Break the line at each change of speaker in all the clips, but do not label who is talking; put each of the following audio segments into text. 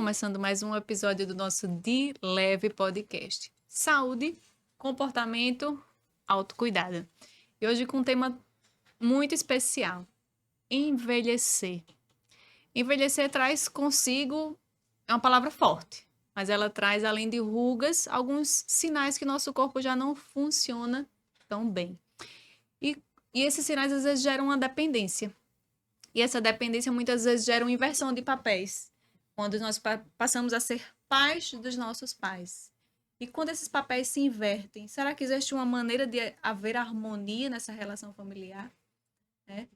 começando mais um episódio do nosso De Leve Podcast. Saúde, comportamento, autocuidado. E hoje com um tema muito especial: envelhecer. Envelhecer traz consigo, é uma palavra forte, mas ela traz, além de rugas, alguns sinais que nosso corpo já não funciona tão bem. E esses sinais às vezes geram uma dependência. E essa dependência muitas vezes gera uma inversão de papéis, quando nós passamos a ser pais dos nossos pais. E quando esses papéis se invertem, será que existe uma maneira de haver harmonia nessa relação familiar? Né?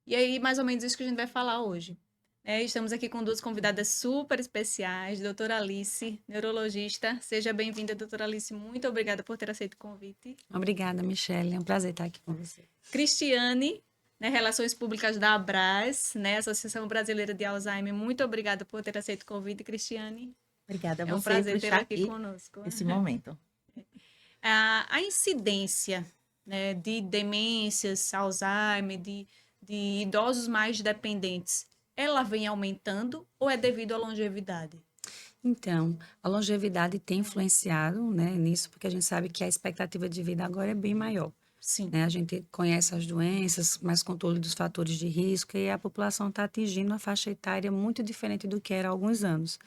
E aí, mais ou menos isso que a gente vai falar hoje. Estamos aqui com duas convidadas super especiais, doutora Alice, neurologista. Seja bem-vinda, doutora Alice. Muito obrigada por ter aceito o convite.
Obrigada, Michelle. É um prazer estar aqui com você.
Cristiane, Relações Públicas da Abras, Associação Brasileira de Alzheimer. Muito obrigada por ter aceito o convite, Cristiane.
Obrigada a você
É um prazer
por
tê-la
estar
aqui conosco.
nesse momento.
A incidência, de demências, Alzheimer, de idosos mais dependentes, ela vem aumentando ou é devido à longevidade?
Então, a longevidade tem influenciado, nisso, porque a gente sabe que a expectativa de vida agora é bem maior.
Sim.
A gente conhece as doenças, mais controle dos fatores de risco e a população está atingindo uma faixa etária muito diferente do que era há alguns anos.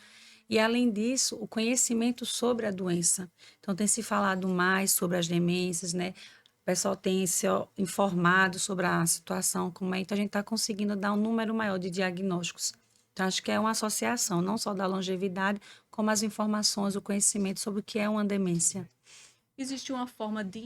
E, além disso, o conhecimento sobre a doença. Então, tem se falado mais sobre as demências, O pessoal tem se informado sobre a situação, como é, então a gente está conseguindo dar um número maior de diagnósticos. Então, acho que é uma associação, não só da longevidade, como as informações, o conhecimento sobre o que é uma demência.
Existe uma forma de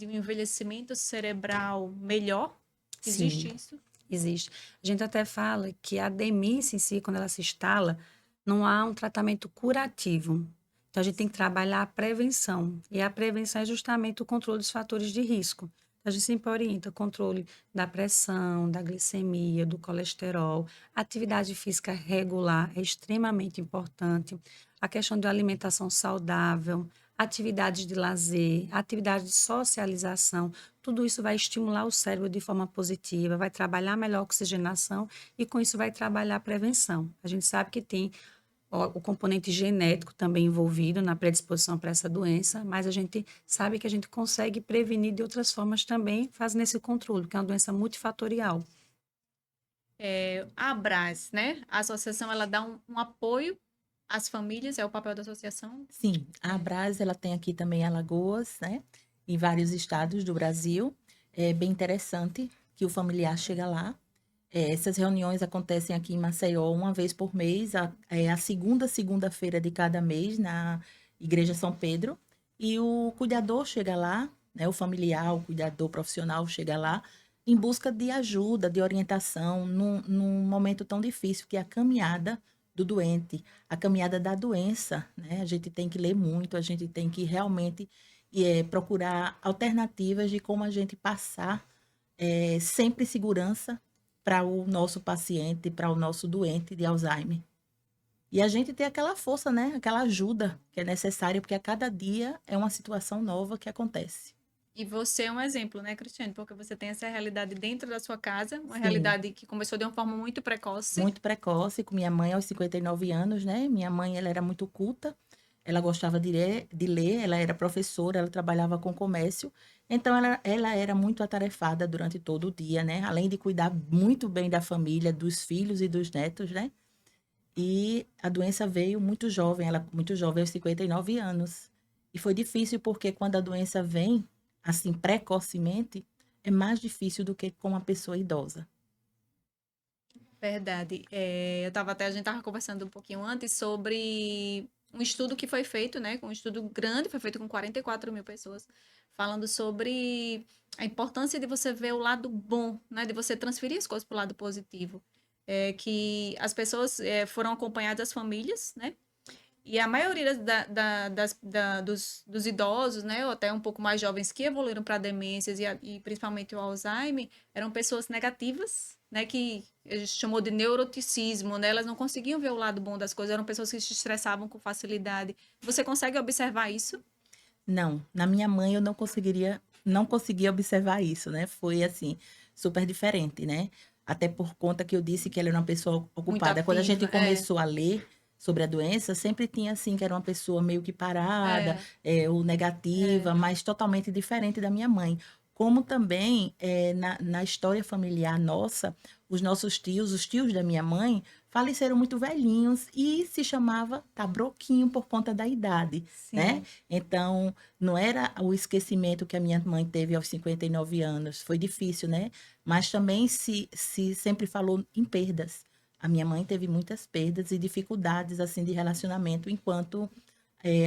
um envelhecimento cerebral melhor? Existe
Sim,
isso?
existe. A gente até fala que a demência em si, quando ela se instala, não há um tratamento curativo. Então, a gente tem que trabalhar a prevenção. E a prevenção é justamente o controle dos fatores de risco. A gente sempre orienta o controle da pressão, da glicemia, do colesterol. A atividade física regular é extremamente importante. A questão da alimentação saudável, atividades de lazer, atividade de socialização. Tudo isso vai estimular o cérebro de forma positiva, vai trabalhar melhor a oxigenação e, com isso, vai trabalhar a prevenção. A gente sabe que tem o componente genético também envolvido na predisposição para essa doença, mas a gente sabe que a gente consegue prevenir de outras formas também, fazendo esse controle, que é uma doença multifatorial.
A Abras, a associação, ela dá um apoio às famílias, é o papel da associação?
Sim, a Abras, ela tem aqui também Alagoas, em vários estados do Brasil. É bem interessante que o familiar chega lá. Essas reuniões acontecem aqui em Maceió uma vez por mês, a segunda-feira de cada mês, na Igreja São Pedro. E o cuidador chega lá, o familiar, o cuidador profissional chega lá em busca de ajuda, de orientação, num momento tão difícil que é a caminhada do doente, a caminhada da doença, A gente tem que ler muito, a gente tem que realmente procurar alternativas de como a gente passar sempre segurança para o nosso paciente, para o nosso doente de Alzheimer. E a gente tem aquela força, aquela ajuda que é necessária, porque a cada dia é uma situação nova que acontece.
E você é um exemplo, Cristiane? Porque você tem essa realidade dentro da sua casa, uma
Sim.
realidade que começou de uma forma muito precoce.
Muito precoce, com minha mãe aos 59 anos, Minha mãe, ela era muito culta, ela gostava de ler, ela era professora, ela trabalhava com comércio, então ela era muito atarefada durante todo o dia, Além de cuidar muito bem da família, dos filhos e dos netos, E a doença veio muito jovem, ela muito jovem, aos 59 anos. E foi difícil porque quando a doença vem, assim, precocemente, é mais difícil do que com uma pessoa idosa.
Verdade. A gente estava conversando um pouquinho antes sobre um estudo que foi feito, um estudo grande, foi feito com 44 mil pessoas, falando sobre a importância de você ver o lado bom, de você transferir as coisas para o lado positivo. Que as pessoas foram acompanhadas, as famílias, e a maioria dos idosos, ou até um pouco mais jovens que evoluíram para demências e principalmente o Alzheimer, eram pessoas negativas, que a gente chamou de neuroticismo, Elas não conseguiam ver o lado bom das coisas, eram pessoas que se estressavam com facilidade. Você consegue observar isso?
Não, na minha mãe eu não conseguia observar isso, Foi assim, super diferente, Até por conta que eu disse que ela era uma pessoa
Muito
ocupada. Quando a gente
ativa,
começou a ler, sobre a doença, sempre tinha assim, que era uma pessoa meio que parada, ou negativa, mas totalmente diferente da minha mãe. Como também na história familiar nossa, os nossos tios, os tios da minha mãe, faleceram muito velhinhos e se chamava Tabroquinho por conta da idade, né?
Sim.
Então, não era o esquecimento que a minha mãe teve aos 59 anos, foi difícil, né? Mas também se sempre falou em perdas. A minha mãe teve muitas perdas e dificuldades assim de relacionamento enquanto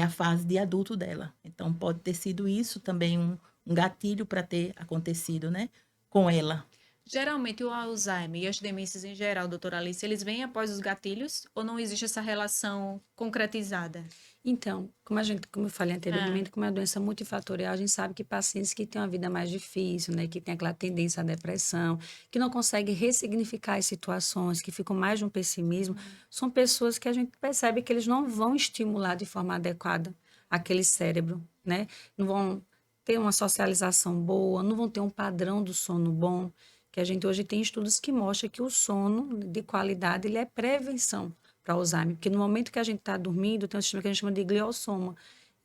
a fase de adulto dela. Então pode ter sido isso também um gatilho para ter acontecido, né, com ela.
Geralmente o Alzheimer e as demências em geral, doutora Alice, eles vêm após os gatilhos ou não existe essa relação concretizada?
Então, como eu falei
Ah,
anteriormente, como é uma doença multifatorial, a gente sabe que pacientes que têm uma vida mais difícil, né, que têm aquela tendência à depressão, que não conseguem ressignificar as situações, que ficam mais no pessimismo, são pessoas que a gente percebe que eles não vão estimular de forma adequada aquele cérebro, né? Não vão ter uma socialização boa, não vão ter um padrão do sono bom, que a gente hoje tem estudos que mostram que o sono de qualidade, ele é prevenção para Alzheimer, porque no momento que a gente está dormindo, tem um sistema que a gente chama de gliossoma,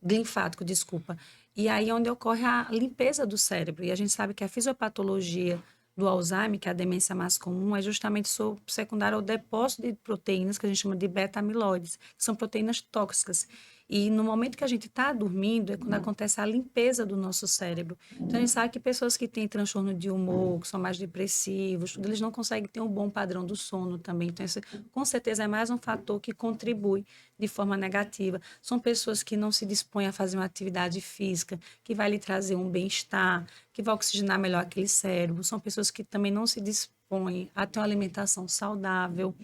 linfático, desculpa. E aí é onde ocorre a limpeza do cérebro. E a gente sabe que a fisiopatologia do Alzheimer, que é a demência mais comum, é justamente secundária ao depósito de proteínas que a gente chama de beta-amiloides, que são proteínas tóxicas. E no momento que a gente está dormindo é quando acontece a limpeza do nosso cérebro. Então a gente sabe que pessoas que têm transtorno de humor, que são mais depressivos, tudo, eles não conseguem ter um bom padrão do sono também. Então, isso, com certeza, é mais um fator que contribui de forma negativa. São pessoas que não se dispõem a fazer uma atividade física, que vai lhe trazer um bem-estar, que vai oxigenar melhor aquele cérebro. São pessoas que também não se dispõem a ter uma alimentação saudável,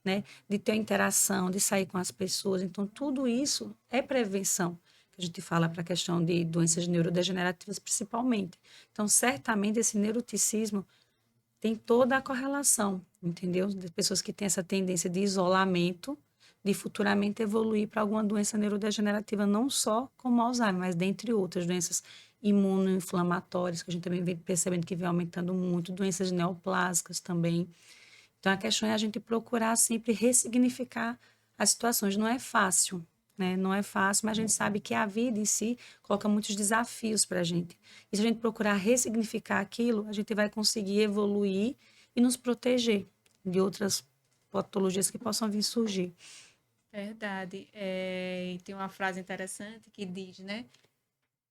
né? De ter interação, de sair com as pessoas. Então, tudo isso é prevenção, que a gente fala para a questão de doenças neurodegenerativas principalmente. Então, certamente, esse neuroticismo tem toda a correlação, entendeu? De pessoas que têm essa tendência de isolamento, de futuramente evoluir para alguma doença neurodegenerativa, não só como Alzheimer, mas dentre outras doenças imunoinflamatórias, que a gente também vem percebendo que vem aumentando muito, doenças neoplásicas também. Então, a questão é a gente procurar sempre ressignificar as situações. Não é fácil, né? Não é fácil, mas a gente sabe que a vida em si coloca muitos desafios para a gente. E se a gente procurar ressignificar aquilo, a gente vai conseguir evoluir e nos proteger de outras patologias que possam vir surgir.
verdade. E tem uma frase interessante que diz, né?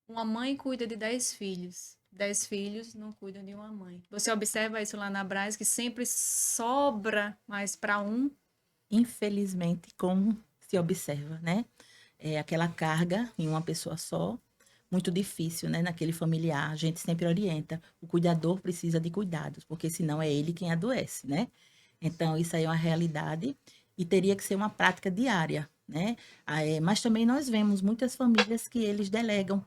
Uma mãe cuida de 10 filhos. 10 filhos não cuidam de uma mãe. Você observa isso lá na Brás, que sempre sobra mais para um.
Infelizmente, como se observa, né? É aquela carga em uma pessoa só, muito difícil, né? Naquele familiar, a gente sempre orienta, o cuidador precisa de cuidados, porque senão é ele quem adoece, né? Então, isso aí é uma realidade e teria que ser uma prática diária, né? Mas também nós vemos muitas famílias que eles delegam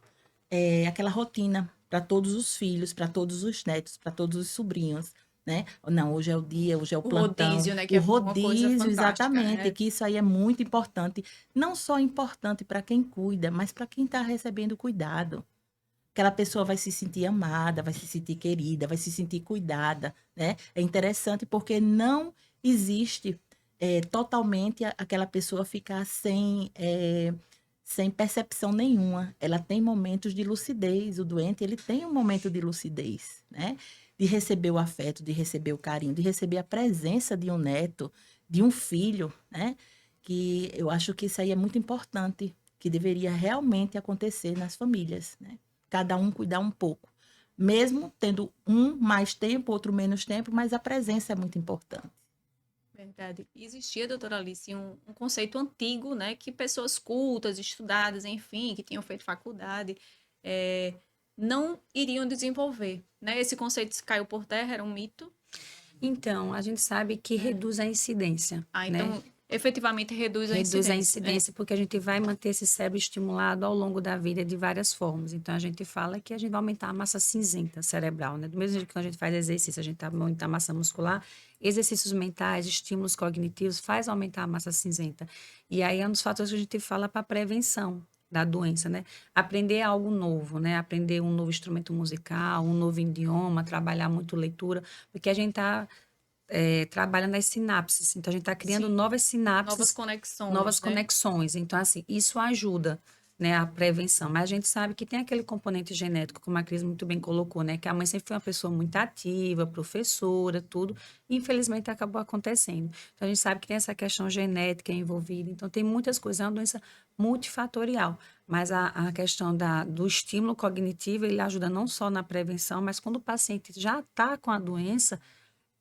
aquela rotina para todos os filhos, para todos os netos, para todos os sobrinhos, né? Não, hoje é o dia, hoje é o
O
plantão,
rodízio, né? Que
o
é uma coisa
rodízio,
fantástica.
exatamente, que isso aí é muito importante, não só importante para quem cuida, mas para quem está recebendo cuidado. Aquela pessoa vai se sentir amada, vai se sentir querida, vai se sentir cuidada, né? É interessante porque não existe totalmente aquela pessoa ficar sem percepção nenhuma. Ela tem momentos de lucidez, o doente, ele tem um momento de lucidez, né? De receber o afeto, de receber o carinho, de receber a presença de um neto, de um filho, né? Que eu acho que isso aí é muito importante, que deveria realmente acontecer nas famílias, né? Cada um cuidar um pouco. Mesmo tendo um mais tempo, outro menos tempo, mas a presença é muito importante.
Verdade. Existia, doutora Alice, um conceito antigo, né? Que pessoas cultas, estudadas, enfim, que tinham feito faculdade, eh, não iriam desenvolver, né? Esse conceito caiu por terra, era um mito.
Então, a gente sabe que reduz a incidência, né?
Então, efetivamente reduz a
Reduz a
incidência, né?
incidência porque a gente vai manter esse cérebro estimulado ao longo da vida de várias formas. Então, a gente fala que a gente vai aumentar a massa cinzenta cerebral, né? Do mesmo jeito que a gente faz exercício, a gente tá aumentar a massa muscular, exercícios mentais, estímulos cognitivos, faz aumentar a massa cinzenta. E aí é um dos fatores que a gente fala para prevenção da doença, né? Aprender algo novo, né? Aprender um novo instrumento musical, um novo idioma, trabalhar muito leitura, porque a gente tá trabalha nas sinapses. Então, a gente está criando
Sim.
novas sinapses,
Novas conexões,
novas
né?
conexões. Então, assim, isso ajuda, né, a prevenção. Mas a gente sabe que tem aquele componente genético, como a Cris muito bem colocou, né, que a mãe sempre foi uma pessoa muito ativa, professora, tudo, e infelizmente acabou acontecendo. Então, a gente sabe que tem essa questão genética envolvida. Então, tem muitas coisas, é uma doença multifatorial. Mas a questão do estímulo cognitivo, ele ajuda não só na prevenção, mas quando o paciente já está com a doença,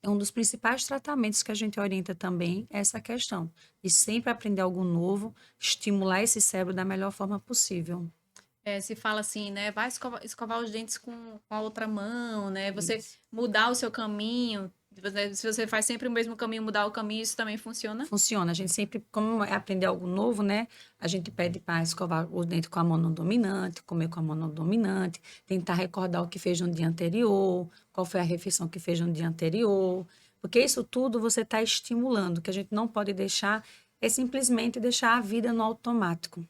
é um dos principais tratamentos que a gente orienta também é essa questão de sempre aprender algo novo, estimular esse cérebro da melhor forma possível.
Se fala assim, né? Vai escovar os dentes com a outra mão, né? Você
Isso.
mudar o seu caminho. Se você faz sempre o mesmo caminho, mudar o caminho, isso também funciona?
Funciona. A gente sempre, como é aprender algo novo, né? A gente pede para escovar o dente com a mão não dominante, comer com a mão não dominante, tentar recordar o que fez no dia anterior, qual foi a refeição que fez no dia anterior. Porque isso tudo você está estimulando. O que a gente não pode deixar é simplesmente deixar a vida no automático.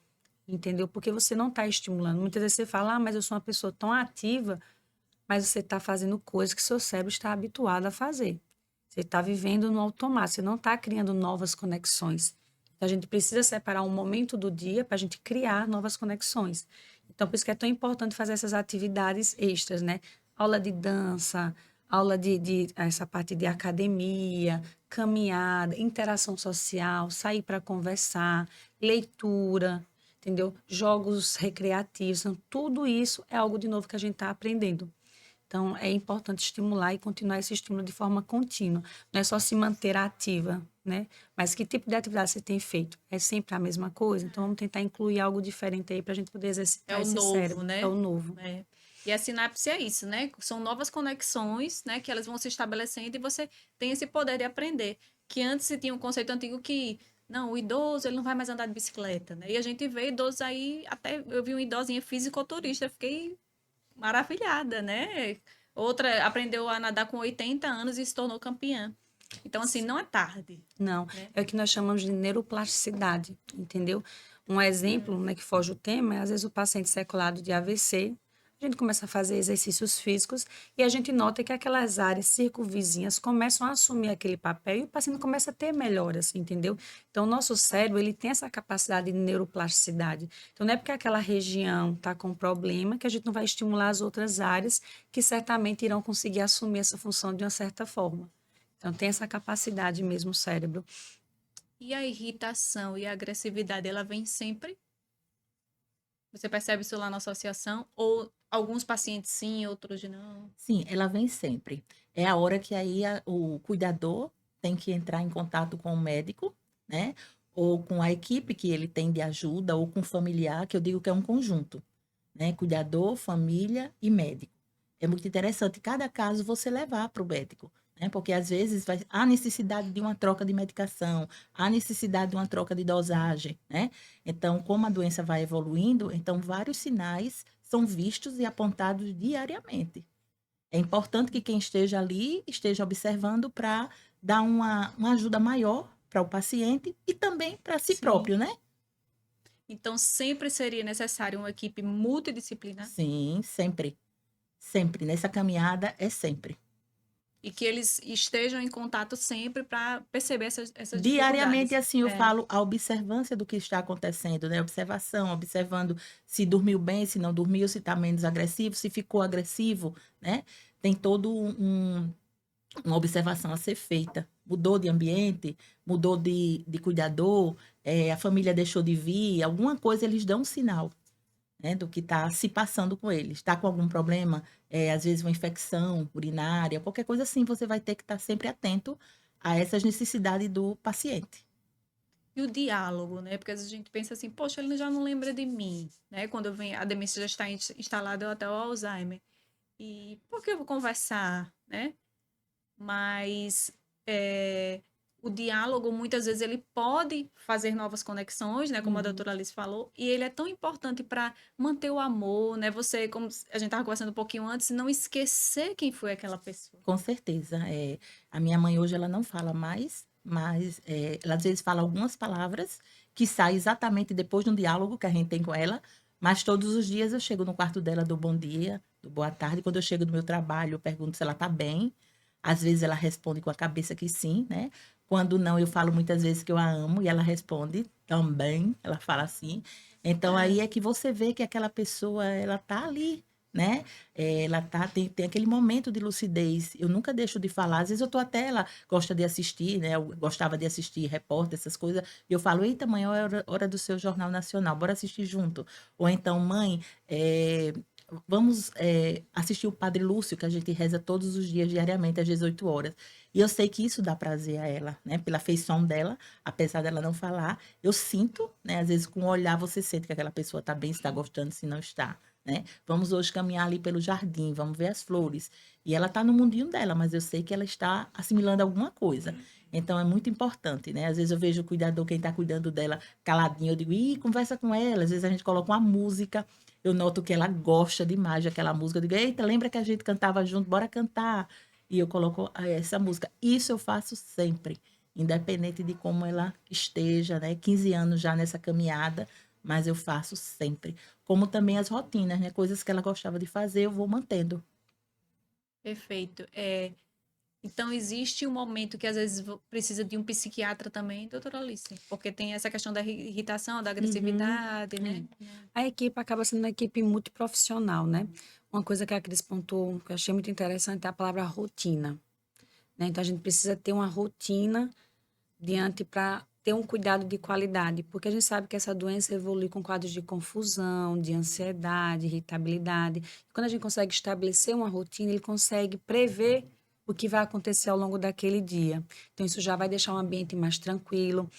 Entendeu? Porque você não está estimulando. Muitas vezes você fala, mas eu sou uma pessoa tão ativa, mas você está fazendo coisas que seu cérebro está habituado a fazer. Você está vivendo no automático, você não está criando novas conexões. Então, a gente precisa separar um momento do dia para a gente criar novas conexões. Então, por isso que é tão importante fazer essas atividades extras, né? Aula de dança, aula de essa parte de academia, caminhada, interação social, sair para conversar, leitura, entendeu? Jogos recreativos, então, tudo isso é algo de novo que a gente está aprendendo. Então, é importante estimular e continuar esse estímulo de forma contínua. Não é só se manter ativa, né? Mas que tipo de atividade você tem feito? É sempre a mesma coisa? Então, vamos tentar incluir algo diferente aí para a gente poder
É
exercitar
o
esse
novo,
cérebro. É
né?
o novo.
É. E a sinapse é isso, né? São novas conexões, né? Que elas vão se estabelecendo e você tem esse poder de aprender. Que antes se tinha um conceito antigo que, não, o idoso, ele não vai mais andar de bicicleta, né? E a gente vê idosos aí, até eu vi uma idosinha fisiculturista, eu fiquei maravilhada, né? Outra aprendeu a nadar com 80 anos e se tornou campeã. Então, assim, não é tarde,
Não,
né?
é o que nós chamamos de neuroplasticidade, entendeu? Um exemplo, né, que foge o tema, é às vezes o paciente sequelado de AVC, a gente começa a fazer exercícios físicos e a gente nota que aquelas áreas circunvizinhas começam a assumir aquele papel e o paciente começa a ter melhoras, entendeu? Então, o nosso cérebro, ele tem essa capacidade de neuroplasticidade. Então, não é porque aquela região está com problema que a gente não vai estimular as outras áreas que certamente irão conseguir assumir essa função de uma certa forma. Então, tem essa capacidade mesmo o cérebro.
E a irritação e a agressividade, ela vem sempre? Você percebe isso lá na associação? Ou alguns pacientes sim, outros não?
Sim, ela vem sempre. É a hora que aí o cuidador tem que entrar em contato com o médico, né? Ou com a equipe que ele tem de ajuda, ou com o familiar, que eu digo que é um conjunto, né? Cuidador, família e médico. É muito interessante cada caso você levar para o médico, né? Porque às vezes há necessidade de uma troca de medicação, há necessidade de uma troca de dosagem, né? Então, como a doença vai evoluindo, então vários sinais são vistos e apontados diariamente. É importante que quem esteja ali esteja observando para dar uma ajuda maior para o paciente e também para si
Sim.
próprio, né?
Então, sempre seria necessário uma equipe multidisciplinar
Sim, sempre. Sempre. Nessa caminhada é sempre.
e que eles estejam em contato sempre para perceber essas
Diariamente,
dificuldades.
assim, eu
É,
falo a observância do que está acontecendo, né? Observação, observando se dormiu bem, se não dormiu, se está menos agressivo, se ficou agressivo, né? Tem todo uma observação a ser feita. Mudou de ambiente, mudou de cuidador, a família deixou de vir, alguma coisa eles dão um sinal, né, do que está se passando com eles. Está com algum problema, às vezes uma infecção urinária, qualquer coisa assim, você vai ter que estar sempre atento a essas necessidades do paciente.
e o diálogo, né? Porque às vezes a gente pensa assim, poxa, ele já não lembra de mim, né? Quando vem, a demência já está instalada ou até o Alzheimer. E por que eu vou conversar, né? Mas o diálogo, muitas vezes, ele pode fazer novas conexões, né? Como a doutora Alice falou, e ele é tão importante para manter o amor, né? Você, como a gente estava conversando um pouquinho antes, não esquecer quem foi aquela pessoa.
Com certeza. A minha mãe hoje ela não fala mais, mas ela às vezes fala algumas palavras que saem exatamente depois de um diálogo que a gente tem com ela, mas todos os dias eu chego no quarto dela, dou bom dia, dou boa tarde. Quando eu chego no meu trabalho, eu pergunto se ela está bem, Às vezes ela responde com a cabeça que sim, né? Quando não, eu falo muitas vezes que eu a amo e ela responde também, ela fala assim. Então aí é que você vê que aquela pessoa, ela tá ali, né? Ela tem aquele momento de lucidez. Eu nunca deixo de falar. Às vezes eu tô até, ela gosta de assistir, né? Eu gostava de assistir repórter, essas coisas. E eu falo, eita, mãe, é hora do seu Jornal Nacional, bora assistir junto. Ou então, mãe, vamos assistir o Padre Lúcio, que a gente reza todos os dias, diariamente, às 18 horas. E eu sei que isso dá prazer a ela, né? Pela feição dela, apesar dela não falar, eu sinto, né? Às vezes, com o olhar, você sente que aquela pessoa está bem, se está gostando, se não está, né? Vamos hoje caminhar ali pelo jardim, vamos ver as flores. E ela está no mundinho dela, mas eu sei que ela está assimilando alguma coisa. Então, é muito importante, né? Às vezes eu vejo o cuidador, quem está cuidando dela, caladinho, eu digo, ih, conversa com ela. Às vezes a gente coloca uma música, eu noto que ela gosta demais daquela música. Eu digo, eita, lembra que a gente cantava junto? Bora cantar. E eu coloco essa música. Isso eu faço sempre, independente de como ela esteja, né? 15 anos já nessa caminhada, mas eu faço sempre. Como também as rotinas, né? Coisas que ela gostava de fazer, eu vou mantendo.
Perfeito. Então, existe um momento que às vezes precisa de um psiquiatra também, doutora Alice? Porque tem essa questão da irritação, da
Uhum.
agressividade, né?
A equipe acaba sendo uma equipe multiprofissional, né? Uma coisa que a Cris pontuou, que eu achei muito interessante, é a palavra rotina, né? Então, a gente precisa ter uma rotina diante para ter um cuidado de qualidade, porque a gente sabe que essa doença evolui com quadros de confusão, de ansiedade, irritabilidade. E quando a gente consegue estabelecer uma rotina, ele consegue prever o que vai acontecer ao longo daquele dia. Então, isso já vai deixar um ambiente mais tranquilo.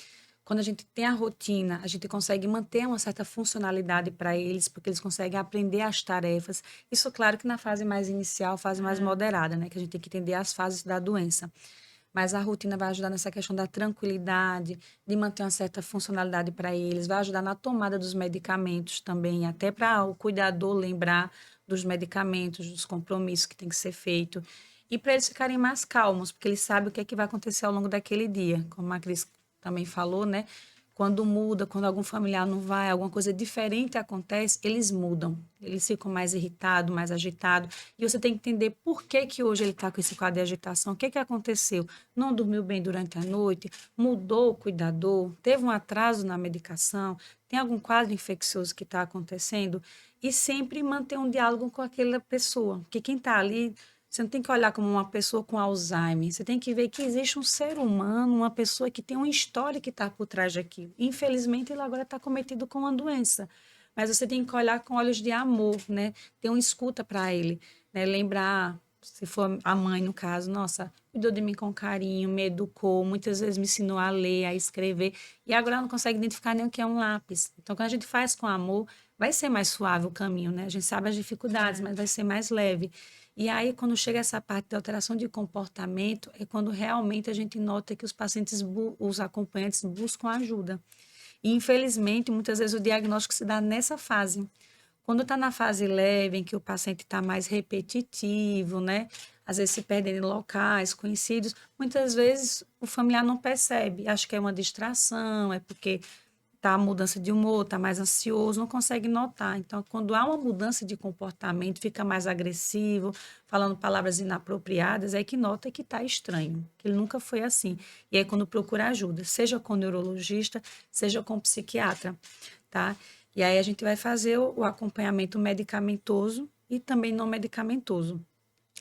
Quando a gente tem a rotina, a gente consegue manter uma certa funcionalidade para eles, porque eles conseguem aprender as tarefas. Isso, claro, que na fase mais inicial, fase mais moderada, né? Que a gente tem que entender as fases da doença. Mas a rotina vai ajudar nessa questão da tranquilidade, de manter uma certa funcionalidade para eles, vai ajudar na tomada dos medicamentos também, até para o cuidador lembrar dos medicamentos, dos compromissos que tem que ser feito. E para eles ficarem mais calmos, porque eles sabem o que é que vai acontecer ao longo daquele dia, como a Cris também falou, né? Quando muda, quando algum familiar não vai, alguma coisa diferente acontece, eles mudam. Eles ficam mais irritados, mais agitados. E você tem que entender por que que hoje ele está com esse quadro de agitação. O que que aconteceu? Não dormiu bem durante a noite? Mudou o cuidador? Teve um atraso na medicação? Tem algum quadro infeccioso que está acontecendo? E sempre manter um diálogo com aquela pessoa. Porque quem está ali, você não tem que olhar como uma pessoa com Alzheimer. Você tem que ver que existe um ser humano, uma pessoa que tem uma história que está por trás daquilo. Infelizmente, ele agora está cometido com uma doença. Mas você tem que olhar com olhos de amor, né? Ter uma escuta para ele, né? Lembrar, se for a mãe, no caso, nossa, cuidou de mim com carinho, me educou, muitas vezes me ensinou a ler, a escrever, e agora ela não consegue identificar nem o que é um lápis. Então, quando a gente faz com amor, vai ser mais suave o caminho, né? A gente sabe as dificuldades, mas vai ser mais leve. E aí, quando chega essa parte da alteração de comportamento, é quando realmente a gente nota que os pacientes, os acompanhantes buscam ajuda. E, infelizmente, muitas vezes o diagnóstico se dá nessa fase. Quando está na fase leve, em que o paciente está mais repetitivo, né? Às vezes se perdendo em locais conhecidos, muitas vezes o familiar não percebe. Acha que é uma distração, é porque tá a mudança de humor, tá mais ansioso, não consegue notar. Então, quando há uma mudança de comportamento, fica mais agressivo, falando palavras inapropriadas, é que nota que está estranho, que ele nunca foi assim. E aí, quando procura ajuda, seja com o neurologista, seja com o psiquiatra, tá? E aí a gente vai fazer o acompanhamento medicamentoso e também não medicamentoso.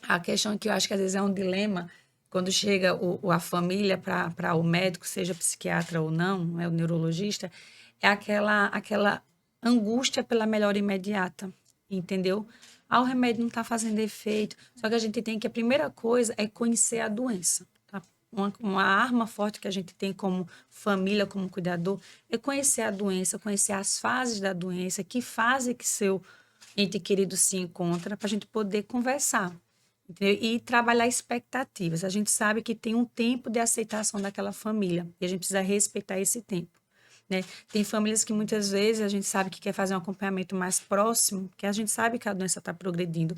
A questão que eu acho que às vezes é um dilema, quando chega a família para o médico, seja psiquiatra ou não, é o neurologista, é aquela angústia pela melhora imediata, entendeu? Ah, o remédio não está fazendo efeito. Só que a gente tem que, a primeira coisa é conhecer a doença. Tá? Uma arma forte que a gente tem como família, como cuidador, é conhecer a doença, conhecer as fases da doença, que fase que seu ente querido se encontra, para a gente poder conversar. Entendeu? E trabalhar expectativas. A gente sabe que tem um tempo de aceitação daquela família e a gente precisa respeitar esse tempo. Né? Tem famílias que muitas vezes a gente sabe que quer fazer um acompanhamento mais próximo, que a gente sabe que a doença está progredindo.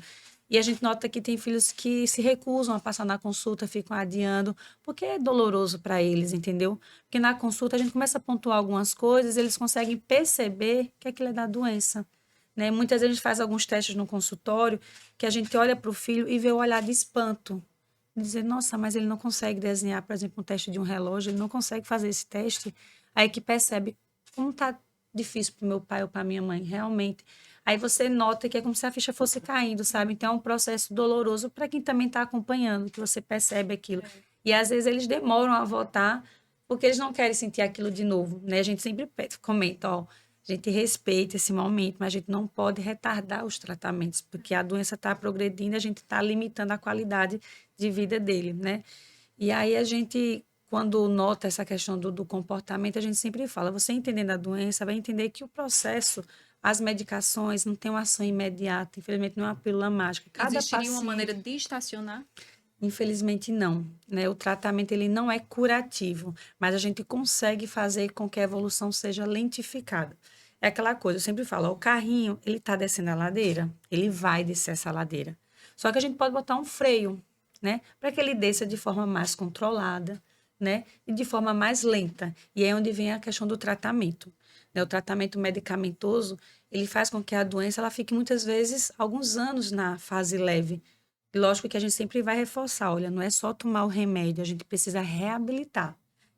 E a gente nota que tem filhos que se recusam a passar na consulta, ficam adiando, porque é doloroso para eles, entendeu? Porque na consulta a gente começa a pontuar algumas coisas, eles conseguem perceber que aquilo é da doença. Né? Muitas vezes a gente faz alguns testes no consultório que a gente olha para o filho e vê o olhar de espanto. dizer, nossa, mas ele não consegue desenhar, por exemplo, um teste de um relógio, ele não consegue fazer esse teste, aí que percebe como tá difícil para o meu pai ou para minha mãe, realmente. Aí você nota que é como se a ficha fosse caindo, sabe? Então é um processo doloroso para quem também está acompanhando, que você percebe aquilo. E às vezes eles demoram a voltar porque eles não querem sentir aquilo de novo, né? A gente sempre comenta, ó, a gente respeita esse momento, mas a gente não pode retardar os tratamentos, porque a doença está progredindo, a gente está limitando a qualidade de vida dele, né? E aí a gente, quando nota essa questão do comportamento, a gente sempre fala, você entendendo a doença, vai entender que o processo, as medicações não tem uma ação imediata, infelizmente não é uma pílula mágica. Cada
Existiria uma
paciente,
maneira de estacionar?
infelizmente não, né? O tratamento ele não é curativo, mas a gente consegue fazer com que a evolução seja lentificada. É aquela coisa, eu sempre falo, ó, o carrinho, ele está descendo a ladeira, ele vai descer essa ladeira. Só que a gente pode botar um freio, né? Para que ele desça de forma mais controlada, né? E de forma mais lenta. E é onde vem a questão do tratamento, né? O tratamento medicamentoso, ele faz com que a doença ela fique muitas vezes alguns anos na fase leve. E lógico que a gente sempre vai reforçar, olha, não é só tomar o remédio, a gente precisa reabilitar.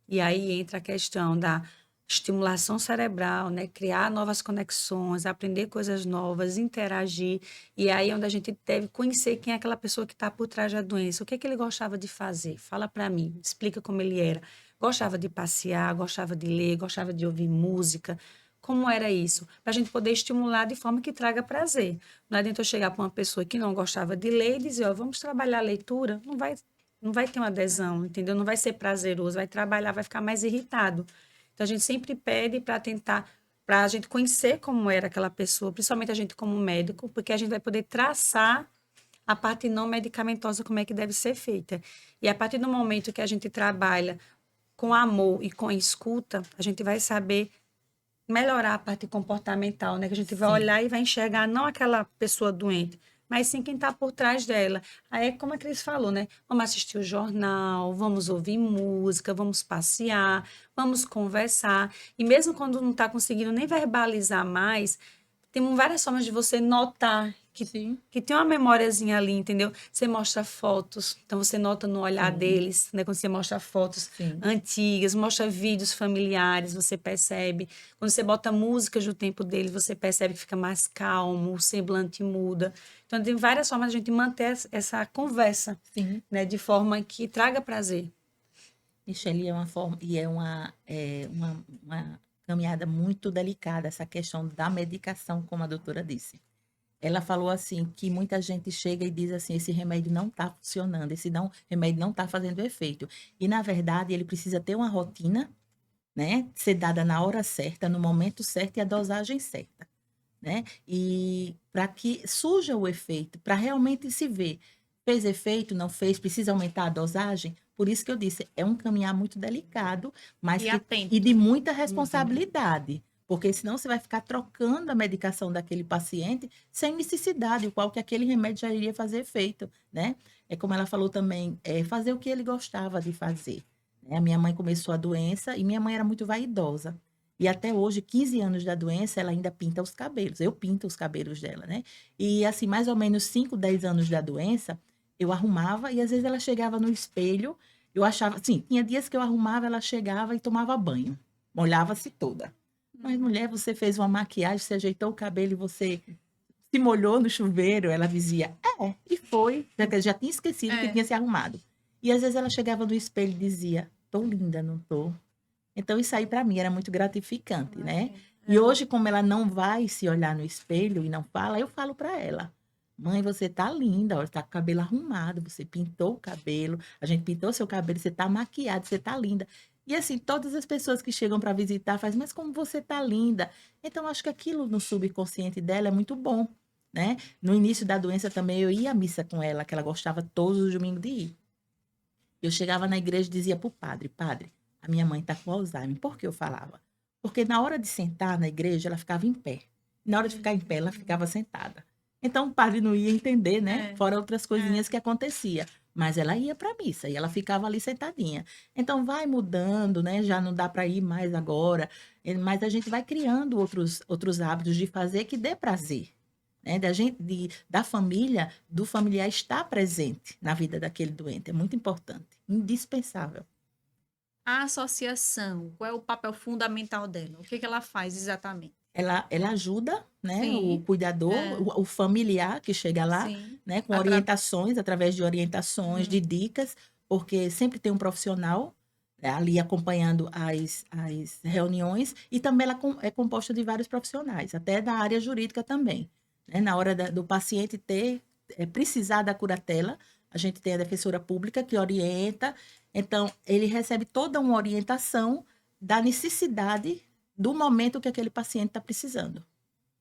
E aí entra a questão da estimulação cerebral, né? Criar novas conexões, aprender coisas novas, interagir. E aí é onde a gente deve conhecer quem é aquela pessoa que está por trás da doença. O que é que ele gostava de fazer? Fala para mim, explica como ele era. Gostava de passear, gostava de ler, gostava de ouvir música. Como era isso? Para a gente poder estimular de forma que traga prazer. Não adianta eu chegar para uma pessoa que não gostava de ler e dizer, ó, vamos trabalhar a leitura. Não vai ter uma adesão, entendeu? Não vai ser prazeroso, vai trabalhar, vai ficar mais irritado. Então, a gente sempre pede para tentar, para a gente conhecer como era aquela pessoa, principalmente a gente como médico, porque a gente vai poder traçar a parte não medicamentosa, como é que deve ser feita. E a partir do momento que a gente trabalha com amor e com escuta, a gente vai saber melhorar a parte comportamental, né? Que a gente vai
Sim.
olhar e vai enxergar não aquela pessoa doente, mas sim quem está por trás dela. Aí, como a Cris falou, né? Vamos assistir o jornal, vamos ouvir música, vamos passear, vamos conversar. E mesmo quando não está conseguindo nem verbalizar mais, tem várias formas de você notar
Sim.
que tem uma memóriazinha ali, entendeu? Você mostra fotos, então você nota no olhar
Sim.
deles, né? Quando você mostra fotos
Sim.
antigas, mostra vídeos familiares, você percebe. Quando você bota músicas do tempo deles, você percebe que fica mais calmo, o semblante muda. Então, tem várias formas de a gente manter essa conversa,
Sim.
né? De forma que traga prazer.
Michele, é uma forma e uma caminhada muito delicada essa questão da medicação, como a doutora disse. Ela falou assim que muita gente chega e diz assim, esse remédio não está funcionando, remédio não está fazendo efeito. E na verdade ele precisa ter uma rotina, né? Ser dada na hora certa, no momento certo e a dosagem certa, né? E para que surja o efeito, para realmente se ver, fez efeito, não fez, precisa aumentar a dosagem. Por isso que eu disse, é um caminhar muito delicado, mas
E
que
atento.
e de muita responsabilidade, porque senão você vai ficar trocando a medicação daquele paciente sem necessidade, o qual que aquele remédio já iria fazer efeito, né? É como ela falou também, fazer o que ele gostava de fazer, né? A minha mãe começou a doença e minha mãe era muito vaidosa. E até hoje, 15 anos da doença, ela ainda pinta os cabelos. Eu pinto os cabelos dela, né? E assim, mais ou menos 5, 10 anos da doença, eu arrumava e às vezes ela chegava no espelho, eu achava, assim, tinha dias que eu arrumava, ela chegava e tomava banho. Molhava-se toda. Mas, mulher, você fez uma maquiagem, você ajeitou o cabelo e você se molhou no chuveiro? Ela dizia, e foi. Já tinha esquecido que
É.
tinha se arrumado. E às vezes ela chegava no espelho e dizia, tô linda, não tô? Então, isso aí para mim era muito gratificante, né? E hoje, como ela não vai se olhar no espelho e não fala, eu falo para ela: mãe, você tá linda, olha, tá com o cabelo arrumado, você pintou o cabelo, a gente pintou seu cabelo, você tá maquiada, você tá linda. E assim, todas as pessoas que chegam para visitar fazem, mas como você tá linda? Então, acho que aquilo no subconsciente dela é muito bom, né? No início da doença também eu ia à missa com ela, que ela gostava todos os domingos de ir. Eu chegava na igreja e dizia para o padre, padre, a minha mãe está com Alzheimer. Por que eu falava? Porque na hora de sentar na igreja, ela ficava em pé. Na hora de ficar em pé, ela ficava sentada. Então o padre não ia entender, né? Fora outras coisinhas que acontecia. Mas ela ia para a missa e ela ficava ali sentadinha. Então vai mudando, né? Já não dá para ir mais agora. Mas a gente vai criando outros hábitos de fazer que dê prazer. né, da família, do familiar estar presente na vida daquele doente. É muito importante, indispensável.
A associação, qual é o papel fundamental dela? O que ela faz exatamente?
Ela ajuda, né, o
Sim,
cuidador,
é,
o familiar que chega lá,
sim.
né, com
Atra...
orientações, através de orientações, de dicas, porque sempre tem um profissional, né, ali acompanhando as reuniões, e também ela é composta de vários profissionais, até da área jurídica também, né? Na hora do paciente precisar da curatela, a gente tem a defensora pública que orienta, então ele recebe toda uma orientação da necessidade do momento que aquele paciente está precisando.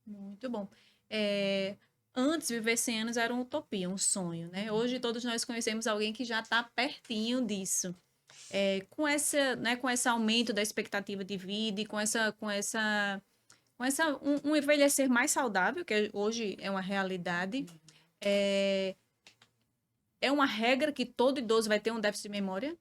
Muito bom. É, antes, viver 100 anos era uma utopia, um sonho, né? Hoje todos nós conhecemos alguém que já está pertinho disso. Com esse aumento da expectativa de vida e um envelhecer mais saudável, que hoje é uma realidade, é, é uma regra que todo idoso vai ter um déficit de memória?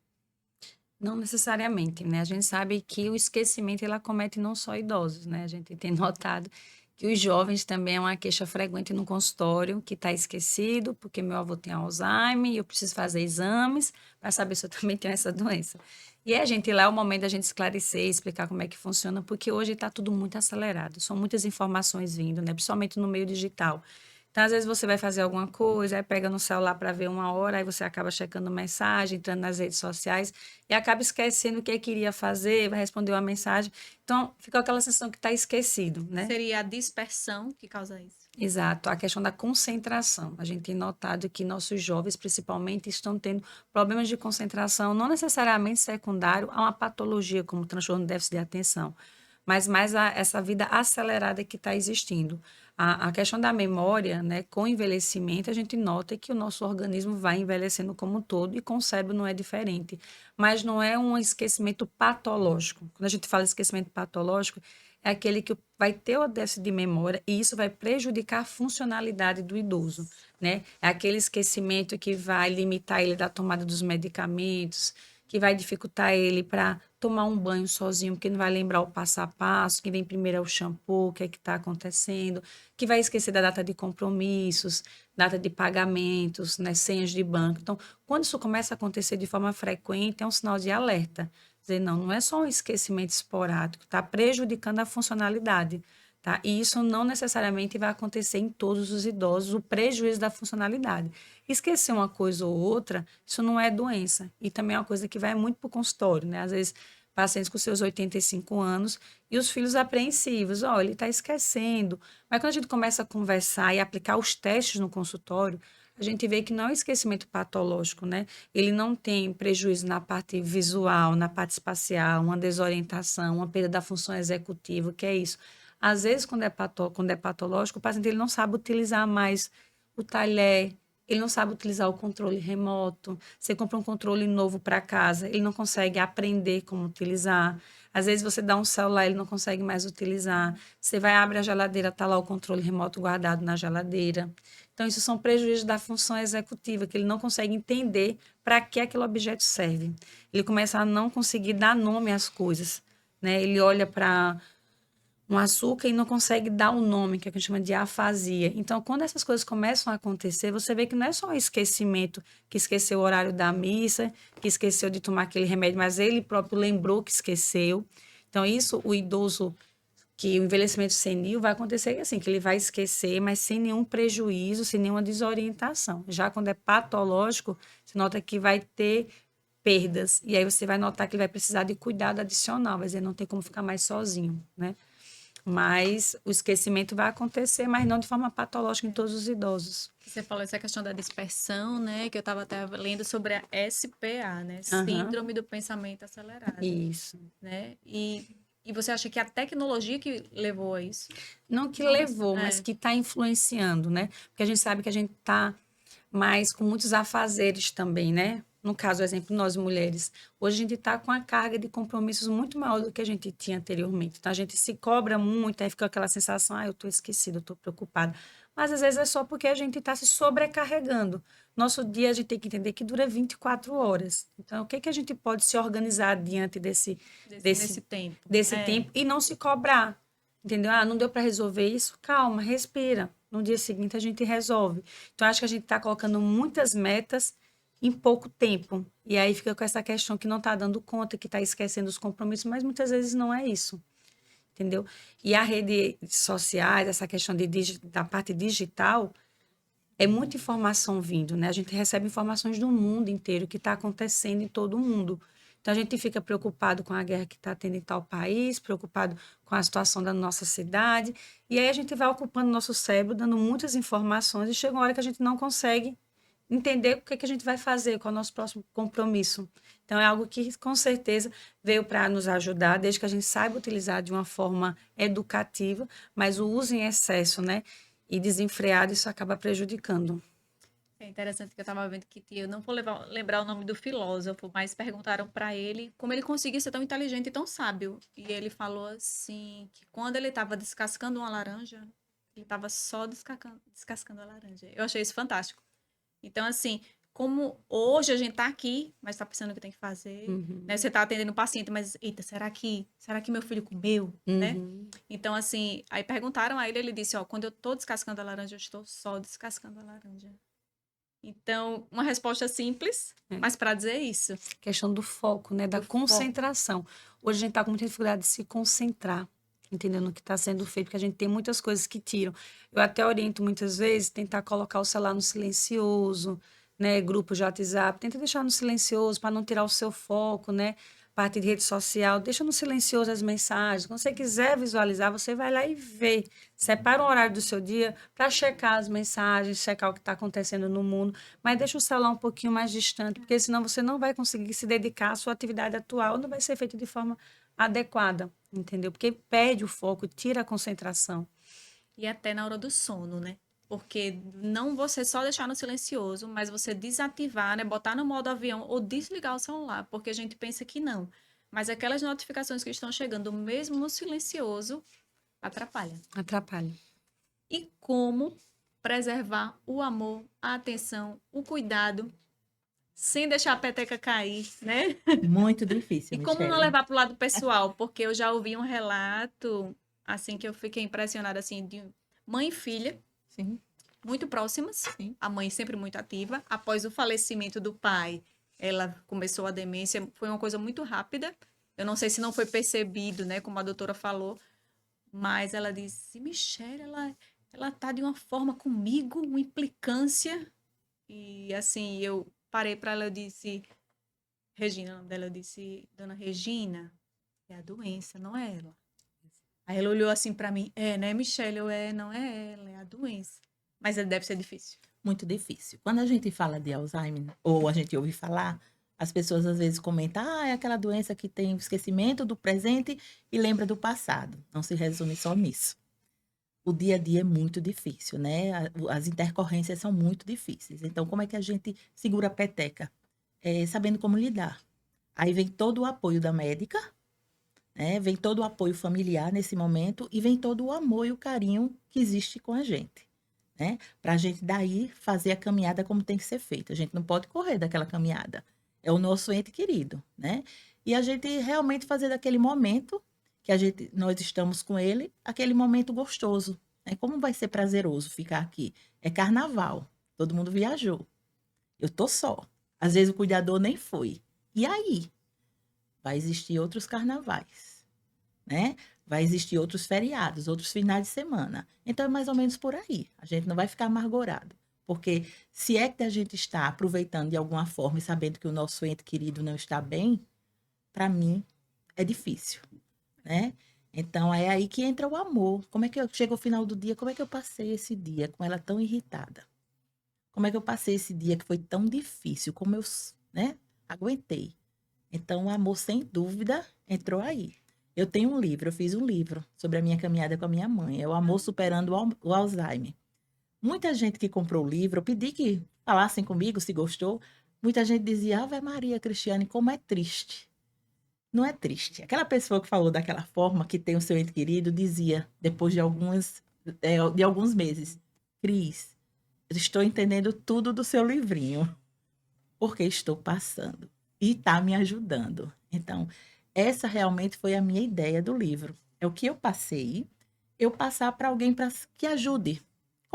Não necessariamente, né? A gente sabe que o esquecimento ele acomete não só idosos, né? A gente tem notado que os jovens também é uma queixa frequente no consultório, que está esquecido, porque meu avô tem Alzheimer e eu preciso fazer exames para saber se eu também tenho essa doença. E a gente lá é o momento da gente esclarecer, explicar como é que funciona, porque hoje está tudo muito acelerado, são muitas informações vindo, né? Principalmente no meio digital. Então, às vezes você vai fazer alguma coisa, aí pega no celular para ver uma hora, aí você acaba checando mensagem, entrando nas redes sociais e acaba esquecendo o que queria fazer, vai responder uma mensagem. Então, fica aquela sensação que está esquecido, né?
Seria a dispersão que causa isso.
Exato, a questão da concentração. A gente tem notado que nossos jovens, principalmente, estão tendo problemas de concentração, não necessariamente secundário a uma patologia como transtorno de déficit de atenção, mas mais essa vida acelerada que está existindo. A questão da memória, né, com o envelhecimento, a gente nota que o nosso organismo vai envelhecendo como um todo e com o cérebro não é diferente. Mas não é um esquecimento patológico. Quando a gente fala de esquecimento patológico, é aquele que vai ter o déficit de memória e isso vai prejudicar a funcionalidade do idoso, né? É aquele esquecimento que vai limitar ele da tomada dos medicamentos, que vai dificultar ele para tomar um banho sozinho, porque não vai lembrar o passo a passo, que vem primeiro é o shampoo, o que é que está acontecendo, que vai esquecer da data de compromissos, data de pagamentos, né, senhas de banco. Então, quando isso começa a acontecer de forma frequente, é um sinal de alerta. Dizer, não é só um esquecimento esporádico, está prejudicando a funcionalidade. Tá? E isso não necessariamente vai acontecer em todos os idosos, o prejuízo da funcionalidade. Esquecer uma coisa ou outra, isso não é doença. E também é uma coisa que vai muito para o consultório, né? Às vezes, pacientes com seus 85 anos e os filhos apreensivos, ele está esquecendo. Mas quando a gente começa a conversar e aplicar os testes no consultório, a gente vê que não é um esquecimento patológico, né? Ele não tem prejuízo na parte visual, na parte espacial, uma desorientação, uma perda da função executiva, que é isso. Às vezes, quando é patológico, o paciente ele não sabe utilizar mais o talher, ele não sabe utilizar o controle remoto. Você compra um controle novo para casa, ele não consegue aprender como utilizar. Às vezes você dá um celular, ele não consegue mais utilizar. Você vai abrir a geladeira, está lá o controle remoto guardado na geladeira. Então, isso são prejuízos da função executiva, que ele não consegue entender para que aquele objeto serve. Ele começa a não conseguir dar nome às coisas, né? Ele olha para um açúcar e não consegue dar um nome, que a gente chama de afasia. Então, quando essas coisas começam a acontecer, você vê que não é só um esquecimento, que esqueceu o horário da missa, que esqueceu de tomar aquele remédio, mas ele próprio lembrou que esqueceu. Então, isso, o idoso, que o envelhecimento senil vai acontecer assim, que ele vai esquecer, mas sem nenhum prejuízo, sem nenhuma desorientação. Já quando é patológico, você nota que vai ter perdas, e aí você vai notar que ele vai precisar de cuidado adicional, vai dizer, não tem como ficar mais sozinho, né? Mas o esquecimento vai acontecer, mas não de forma patológica em todos os idosos.
Você falou essa questão da dispersão, né? Que eu estava até lendo sobre a SPA, né?
Aham.
Síndrome do pensamento acelerado,
Isso.
né? E você acha que a tecnologia que levou a isso?
Não que
Não,
levou, mas que está influenciando, né? Porque a gente sabe que a gente está mais com muitos afazeres também, né? No caso, exemplo, nós mulheres. Hoje a gente está com a carga de compromissos muito maior do que a gente tinha anteriormente. Então a gente se cobra muito, aí fica aquela sensação, eu estou esquecida, eu estou preocupada. Mas às vezes é só porque a gente está se sobrecarregando. Nosso dia a gente tem que entender que dura 24 horas. Então, o que que a gente pode se organizar diante
nesse tempo.
desse tempo e não se cobrar? Entendeu? Não deu para resolver isso? Calma, respira. no dia seguinte a gente resolve. Então, acho que a gente está colocando muitas metas em pouco tempo. E aí fica com essa questão que não está dando conta, que está esquecendo os compromissos, mas muitas vezes não é isso, entendeu? E a rede sociais, essa questão da parte digital, é muita informação vindo, né? A gente recebe informações do mundo inteiro, que está acontecendo em todo o mundo. Então, a gente fica preocupado com a guerra que está tendo em tal país, preocupado com a situação da nossa cidade, e aí a gente vai ocupando nosso cérebro, dando muitas informações, e chega uma hora que a gente não consegue entender o que é que a gente vai fazer, qual é o nosso próximo compromisso. Então, é algo que, com certeza, veio para nos ajudar, desde que a gente saiba utilizar de uma forma educativa, mas o uso em excesso, né? E desenfreado, isso acaba prejudicando.
É interessante que eu estava vendo que eu não vou lembrar o nome do filósofo, mas perguntaram para ele como ele conseguia ser tão inteligente e tão sábio. E ele falou assim, que quando ele estava descascando uma laranja, ele estava só descascando a laranja. Eu achei isso fantástico. Então, assim, como hoje a gente está aqui, mas está pensando o que tem que fazer, né? Você está atendendo o paciente, mas, eita, será que meu filho comeu, né? Então, assim, aí perguntaram a ele, ele disse, ó, quando eu estou descascando a laranja, eu estou só descascando a laranja. Então, uma resposta simples, mas para dizer isso.
Questão do foco, né? Da concentração. Hoje a gente está com muita dificuldade de se concentrar, entendendo no que está sendo feito, porque a gente tem muitas coisas que tiram. Eu até oriento muitas vezes tentar colocar o celular no silencioso, né? Grupos de WhatsApp, tenta deixar no silencioso para não tirar o seu foco, né? Parte de rede social, deixa no silencioso as mensagens. Quando você quiser visualizar, você vai lá e vê. Separa um horário do seu dia para checar as mensagens, checar o que está acontecendo no mundo, mas deixa o celular um pouquinho mais distante, porque senão você não vai conseguir se dedicar à sua atividade atual, não vai ser feito de forma adequada, entendeu? Porque perde o foco, tira a concentração.
E até na hora do sono, né? Porque não você só deixar no silencioso, mas você desativar, né? Botar no modo avião ou desligar o celular, porque a gente pensa que não. Mas aquelas notificações que estão chegando mesmo no silencioso atrapalham.
Atrapalha.
E como preservar o amor, a atenção, o cuidado, sem deixar a peteca cair, né?
Muito difícil,
E como não
Michele.
levar para o lado pessoal? Porque eu já ouvi um relato, assim, que eu fiquei impressionada, assim, de mãe e filha,
Sim,
muito próximas.
sim.
A mãe sempre muito ativa. Após o falecimento do pai, ela começou a demência. Foi uma coisa muito rápida. Eu não sei se não foi percebido, né? Como a doutora falou. Mas ela disse, Michele, ela tá de uma forma comigo, uma implicância. E, assim, eu parei para ela, eu disse... Regina, o nome dela, eu disse, dona Regina, é a doença, não é ela. Aí ela olhou assim para mim, né, Michele? Não é ela, é a doença. Mas deve ser difícil.
Muito difícil. Quando a gente fala de Alzheimer, ou a gente ouve falar, as pessoas às vezes comentam, é aquela doença que tem o esquecimento do presente e lembra do passado. Não se resume só nisso. O dia a dia é muito difícil, né? As intercorrências são muito difíceis. Então, como é que a gente segura a peteca? Sabendo como lidar. Aí vem todo o apoio da médica, né? Vem todo o apoio familiar nesse momento e vem todo o amor e o carinho que existe com a gente, né? Para a gente daí fazer a caminhada como tem que ser feita. A gente não pode correr daquela caminhada. É o nosso ente querido, né? E a gente realmente fazer daquele momento que nós estamos com ele, aquele momento gostoso, né? Como vai ser prazeroso ficar aqui? É carnaval, todo mundo viajou. Eu tô só. Às vezes o cuidador nem foi. E aí? Vai existir outros carnavais, né? Vai existir outros feriados, outros finais de semana. Então é mais ou menos por aí. A gente não vai ficar amargurado. Porque se é que a gente está aproveitando de alguma forma e sabendo que o nosso ente querido não está bem, para mim é difícil, né? Então é aí que entra o amor. Como é que eu chego ao final do dia? Como é que eu passei esse dia com ela tão irritada? Como é que eu passei esse dia que foi tão difícil? Como eu, né, aguentei? Então, o amor, sem dúvida, entrou aí. Eu tenho um livro, eu fiz um livro sobre a minha caminhada com a minha mãe. É o Amor Superando o Alzheimer. Muita gente que comprou o livro, eu pedi que falassem comigo se gostou. Muita gente dizia, Ave Maria, Cristiane, como é triste. Não é triste. Aquela pessoa que falou daquela forma, que tem o seu ente querido, dizia, depois de alguns meses, Cris, eu estou entendendo tudo do seu livrinho, porque estou passando e está me ajudando. Então, essa realmente foi a minha ideia do livro. É o que eu passei, eu passar para alguém que ajude.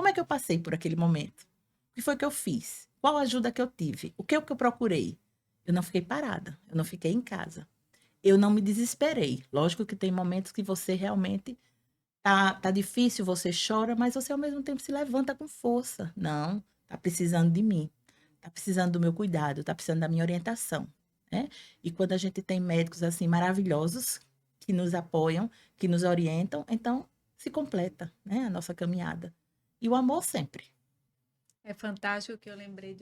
Como é que eu passei por aquele momento? O que foi que eu fiz? Qual ajuda que eu tive? O que eu procurei? Eu não fiquei parada, eu não fiquei em casa. Eu não me desesperei. Lógico que tem momentos que você realmente tá difícil, você chora, mas você ao mesmo tempo se levanta com força. Não, tá precisando de mim, tá precisando do meu cuidado, tá precisando da minha orientação, né? E quando a gente tem médicos assim maravilhosos que nos apoiam, que nos orientam, então se completa, né, a nossa caminhada. E o amor sempre.
É fantástico que eu lembrei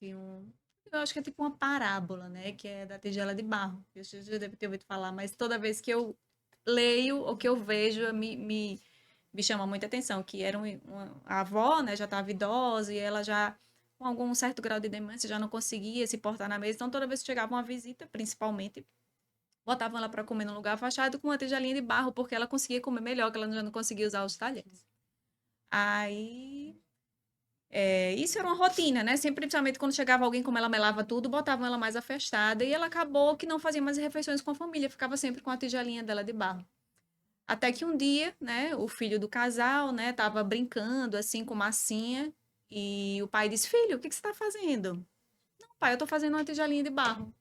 eu acho que é tipo uma parábola, né? Que é da tigela de barro. Você já deve ter ouvido falar, mas toda vez que eu leio ou que eu vejo, me chama muita atenção. Que era a avó, né? Já estava idosa e ela já, com algum certo grau de demência, já não conseguia se portar na mesa. Então, toda vez que chegava uma visita, principalmente, botavam ela para comer num lugar afastado com uma tigelinha de barro, porque ela conseguia comer melhor, que ela já não conseguia usar os talheres. Aí isso era uma rotina, né? Sempre, principalmente quando chegava alguém, como ela melava tudo, botavam ela mais afastada. E ela acabou que não fazia mais refeições com a família, ficava sempre com a tigelinha dela de barro. Até que um dia, né, o filho do casal, né, tava brincando assim com massinha. E o pai disse: Filho, o que que você tá fazendo? Não, pai, eu tô fazendo uma tigelinha de barro.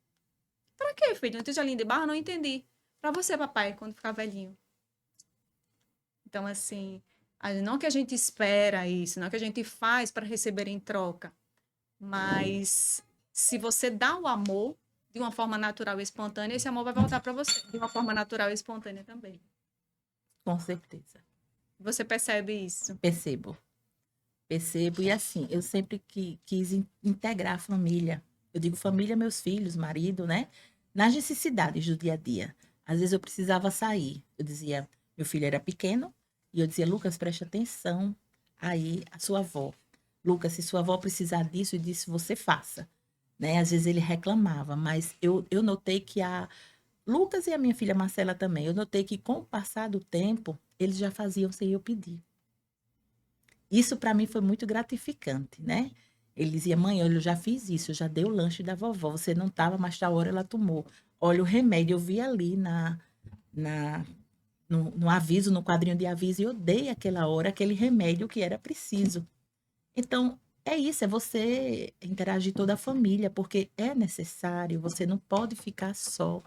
Pra quê, filho? Uma tigelinha de barro? Não entendi. Pra você, papai, quando ficar velhinho. Então, assim, não que a gente espera isso, não que a gente faz para receber em troca. Mas se você dá o amor de uma forma natural e espontânea, esse amor vai voltar para você de uma forma natural e espontânea também.
Com certeza.
Você percebe isso?
Percebo. Percebo. E assim, eu sempre quis integrar a família. Eu digo família, meus filhos, marido, né? Nas necessidades do dia a dia. Às vezes eu precisava sair. Eu dizia, meu filho era pequeno, e eu dizia, Lucas, preste atenção aí, a sua avó. Lucas, se sua avó precisar disso e disso, você faça. Né? Às vezes ele reclamava, mas eu notei que Lucas e a minha filha Marcela também, eu notei que com o passar do tempo, eles já faziam sem eu pedir. Isso para mim foi muito gratificante, né? Ele dizia, mãe, olha, eu já fiz isso, eu já dei o lanche da vovó, você não estava, mas tal hora ela tomou. Olha o remédio, eu vi ali na, no aviso, no quadrinho de aviso, e eu dei aquela hora aquele remédio que era preciso. Então, é isso, é você interagir toda a família, porque é necessário, você não pode ficar só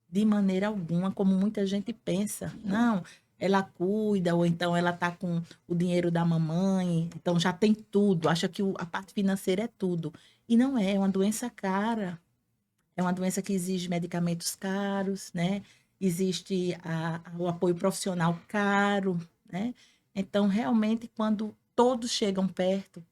de maneira alguma, como muita gente pensa. Não, ela cuida, ou então ela tá com o dinheiro da mamãe, então já tem tudo, acha que a parte financeira é tudo. E não é, é uma doença cara, é uma doença que exige medicamentos caros, né? Existe o apoio profissional caro, né? Então, realmente, quando todos chegam perto,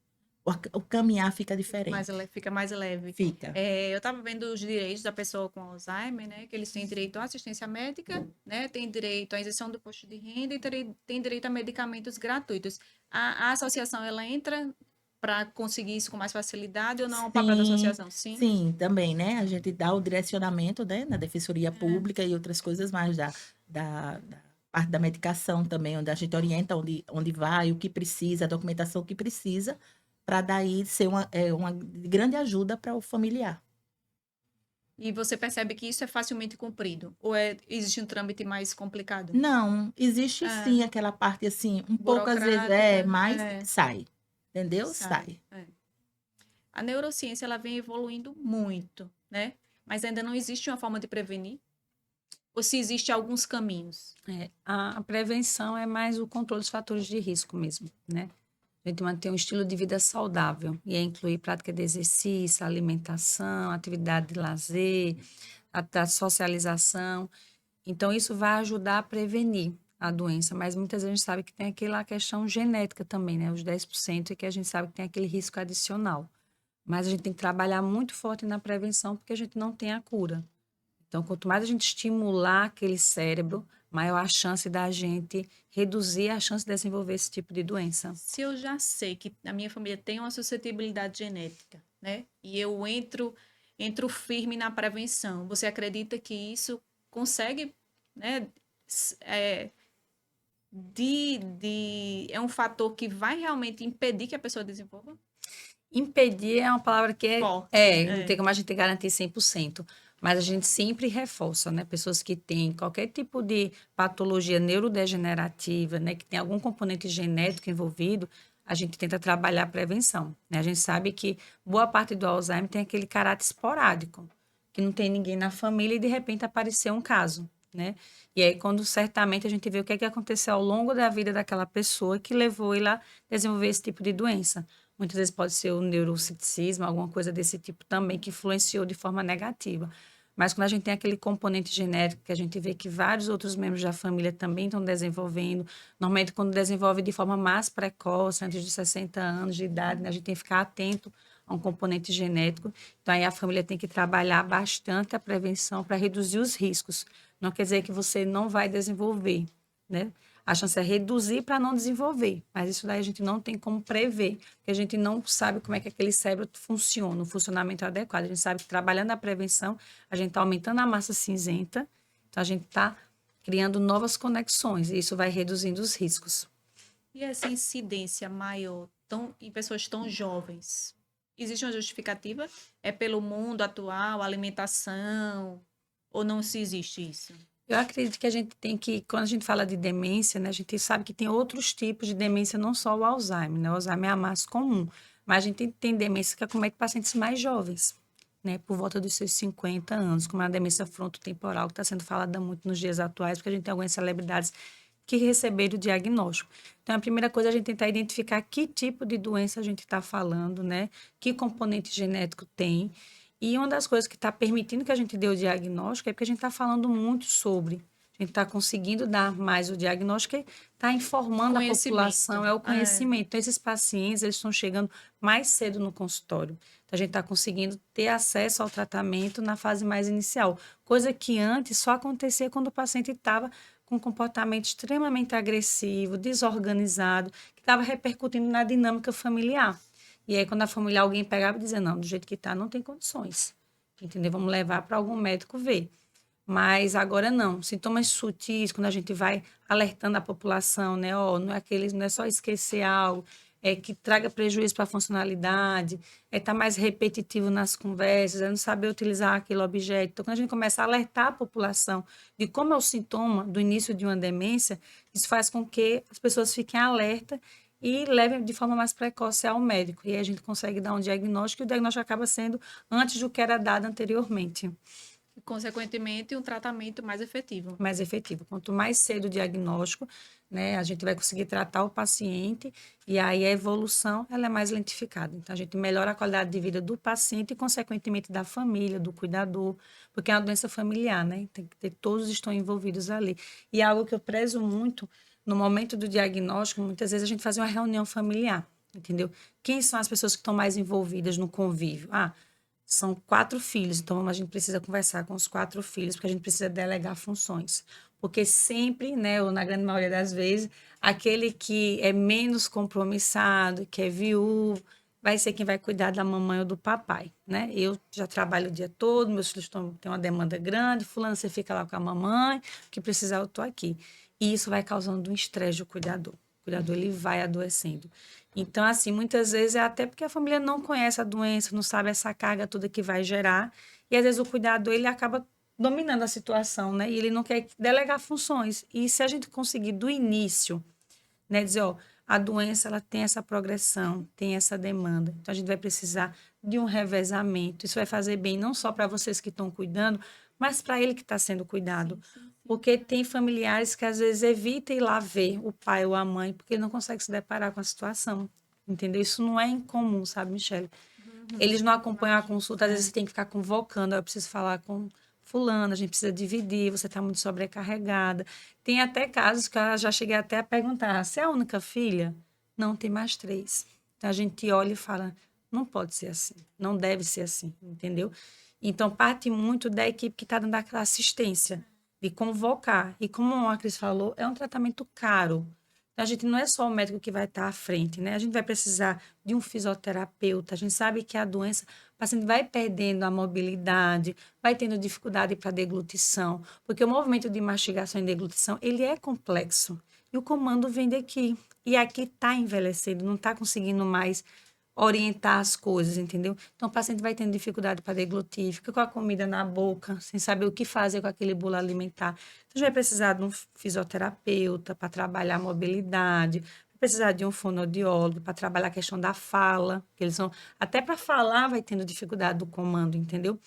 o caminhar fica diferente.
Fica mais leve.
Fica.
Eu estava vendo os direitos da pessoa com Alzheimer, né? Que eles têm direito à assistência médica, né? Tem direito à isenção do imposto de renda e tem direito a medicamentos gratuitos. A associação, ela entra para conseguir isso com mais facilidade ou não? O papel da
Sim,
associação? Sim.
sim, também, né? A gente dá o direcionamento, né, na Defensoria Pública e outras coisas mais da parte da medicação também, onde a gente orienta onde vai, o que precisa, a documentação que precisa, para daí ser uma grande ajuda para o familiar.
E você percebe que isso é facilmente cumprido? Ou existe um trâmite mais complicado?
Não, existe
É,
sim aquela parte assim, um pouco às vezes
burocrática,
mas sai, entendeu?
sai.
Sai.
A neurociência, ela vem evoluindo muito, né? Mas ainda não existe uma forma de prevenir? Ou se existe alguns caminhos?
A prevenção é mais o controle dos fatores de risco mesmo, né? A gente manter um estilo de vida saudável e incluir prática de exercício, alimentação, atividade de lazer, a socialização. Então, isso vai ajudar a prevenir a doença, mas muitas vezes a gente sabe que tem aquela questão genética também, né? Os 10% é que a gente sabe que tem aquele risco adicional. Mas a gente tem que trabalhar muito forte na prevenção porque a gente não tem a cura. Então, quanto mais a gente estimular aquele cérebro, maior a chance da gente reduzir a chance de desenvolver esse tipo de doença.
Se eu já sei que a minha família tem uma suscetibilidade genética, né? E eu entro firme na prevenção, você acredita que isso consegue, né? É um fator que vai realmente impedir que a pessoa desenvolva?
Impedir é uma palavra que
Forte.
não tem como a gente garantir 100%. Mas a gente sempre reforça, né? Pessoas que têm qualquer tipo de patologia neurodegenerativa, né? Que tem algum componente genético envolvido, a gente tenta trabalhar a prevenção, né? A gente sabe que boa parte do Alzheimer tem aquele caráter esporádico, que não tem ninguém na família e de repente apareceu um caso, né? E aí, quando certamente a gente vê o que é que aconteceu ao longo da vida daquela pessoa que levou ele a desenvolver esse tipo de doença. Muitas vezes pode ser o neurociticismo, alguma coisa desse tipo também, que influenciou de forma negativa. Mas quando a gente tem aquele componente genético, que a gente vê que vários outros membros da família também estão desenvolvendo, normalmente quando desenvolve de forma mais precoce, antes de 60 anos de idade, né, a gente tem que ficar atento a um componente genético. Então, aí a família tem que trabalhar bastante a prevenção para reduzir os riscos. Não quer dizer que você não vai desenvolver, né? A chance é reduzir para não desenvolver, mas isso daí a gente não tem como prever, porque a gente não sabe como é que aquele cérebro funciona, o funcionamento adequado. A gente sabe que trabalhando a prevenção, a gente está aumentando a massa cinzenta, então a gente está criando novas conexões e isso vai reduzindo os riscos.
E essa incidência maior em pessoas tão jovens, existe uma justificativa? É pelo mundo atual, alimentação, ou não se existe isso?
Eu acredito que a gente tem que, quando a gente fala de demência, né, a gente sabe que tem outros tipos de demência, não só o Alzheimer, né? O Alzheimer é a mais comum, mas a gente tem demência que acomete pacientes mais jovens, né, por volta dos seus 50 anos, como a demência frontotemporal, que está sendo falada muito nos dias atuais, porque a gente tem algumas celebridades que receberam o diagnóstico. Então, a primeira coisa é a gente tentar identificar que tipo de doença a gente está falando, né? Que componente genético tem. E uma das coisas que está permitindo que a gente dê o diagnóstico é porque a gente está falando muito sobre. A gente está conseguindo dar mais o diagnóstico e está informando a população, é o conhecimento. Então, esses pacientes, eles estão chegando mais cedo no consultório. Então, a gente está conseguindo ter acesso ao tratamento na fase mais inicial, coisa que antes só acontecia quando o paciente estava com um comportamento extremamente agressivo, desorganizado, que estava repercutindo na dinâmica familiar. E aí, quando a família, alguém pegava e dizia, não, do jeito que está, não tem condições. Entendeu? Vamos levar para algum médico ver. Mas agora não. Sintomas sutis, quando a gente vai alertando a população, né? Ó, não é aqueles, não é só esquecer algo, é que traga prejuízo para a funcionalidade, é estar mais repetitivo nas conversas, é não saber utilizar aquele objeto. Então, quando a gente começa a alertar a população de como é o sintoma do início de uma demência, isso faz com que as pessoas fiquem alerta e levem de forma mais precoce ao médico. E aí a gente consegue dar um diagnóstico e o diagnóstico acaba sendo antes do que era dado anteriormente.
E, consequentemente, um tratamento mais efetivo.
Mais efetivo. Quanto mais cedo o diagnóstico, né, a gente vai conseguir tratar o paciente e aí a evolução ela é mais lentificada. Então, a gente melhora a qualidade de vida do paciente e, consequentemente, da família, do cuidador, porque é uma doença familiar, né? Tem que ter, todos estão envolvidos ali. E é algo que eu prezo muito, no momento do diagnóstico, muitas vezes a gente faz uma reunião familiar, entendeu? Quem são as pessoas que estão mais envolvidas no convívio? São 4 filhos, então a gente precisa conversar com os 4 filhos, porque a gente precisa delegar funções. Porque sempre, né, ou na grande maioria das vezes, aquele que é menos compromissado, que é viúvo, vai ser quem vai cuidar da mamãe ou do papai, né? Eu já trabalho o dia todo, meus filhos têm uma demanda grande, fulano, você fica lá com a mamãe, o que precisar eu estou aqui. E isso vai causando um estresse do cuidador. O cuidador, ele vai adoecendo. Então, assim, muitas vezes é até porque a família não conhece a doença, não sabe essa carga toda que vai gerar, e às vezes o cuidador, ele acaba dominando a situação, né? E ele não quer delegar funções. E se a gente conseguir do início, né, dizer, ó, a doença ela tem essa progressão, tem essa demanda. Então a gente vai precisar de um revezamento. Isso vai fazer bem não só para vocês que estão cuidando, mas para ele que está sendo cuidado. Porque tem familiares que às vezes evitam ir lá ver o pai ou a mãe, porque ele não consegue se deparar com a situação. Entendeu? Isso não é incomum, sabe, Michele? Eles não acompanham a consulta, às vezes você tem que ficar convocando, eu preciso falar com fulano, a gente precisa dividir, você está muito sobrecarregada. Tem até casos que eu já cheguei até a perguntar, você é a única filha? Não, tem mais 3. Então a gente olha e fala, não pode ser assim, não deve ser assim, entendeu? Então parte muito da equipe que está dando aquela assistência, de convocar. E como a Cris falou, é um tratamento caro. Então, a gente não é só o médico que vai estar à frente, né? A gente vai precisar de um fisioterapeuta. A gente sabe que a doença, o paciente vai perdendo a mobilidade, vai tendo dificuldade para deglutição, porque o movimento de mastigação e deglutição, ele é complexo. E o comando vem daqui. E aqui está envelhecendo, não está conseguindo mais orientar as coisas, entendeu? Então, o paciente vai tendo dificuldade para deglutir, fica com a comida na boca, sem saber o que fazer com aquele bolo alimentar. Então, a gente vai precisar de um fisioterapeuta para trabalhar a mobilidade, vai precisar de um fonoaudiólogo para trabalhar a questão da fala, que eles são, até para falar vai tendo dificuldade do comando, entendeu?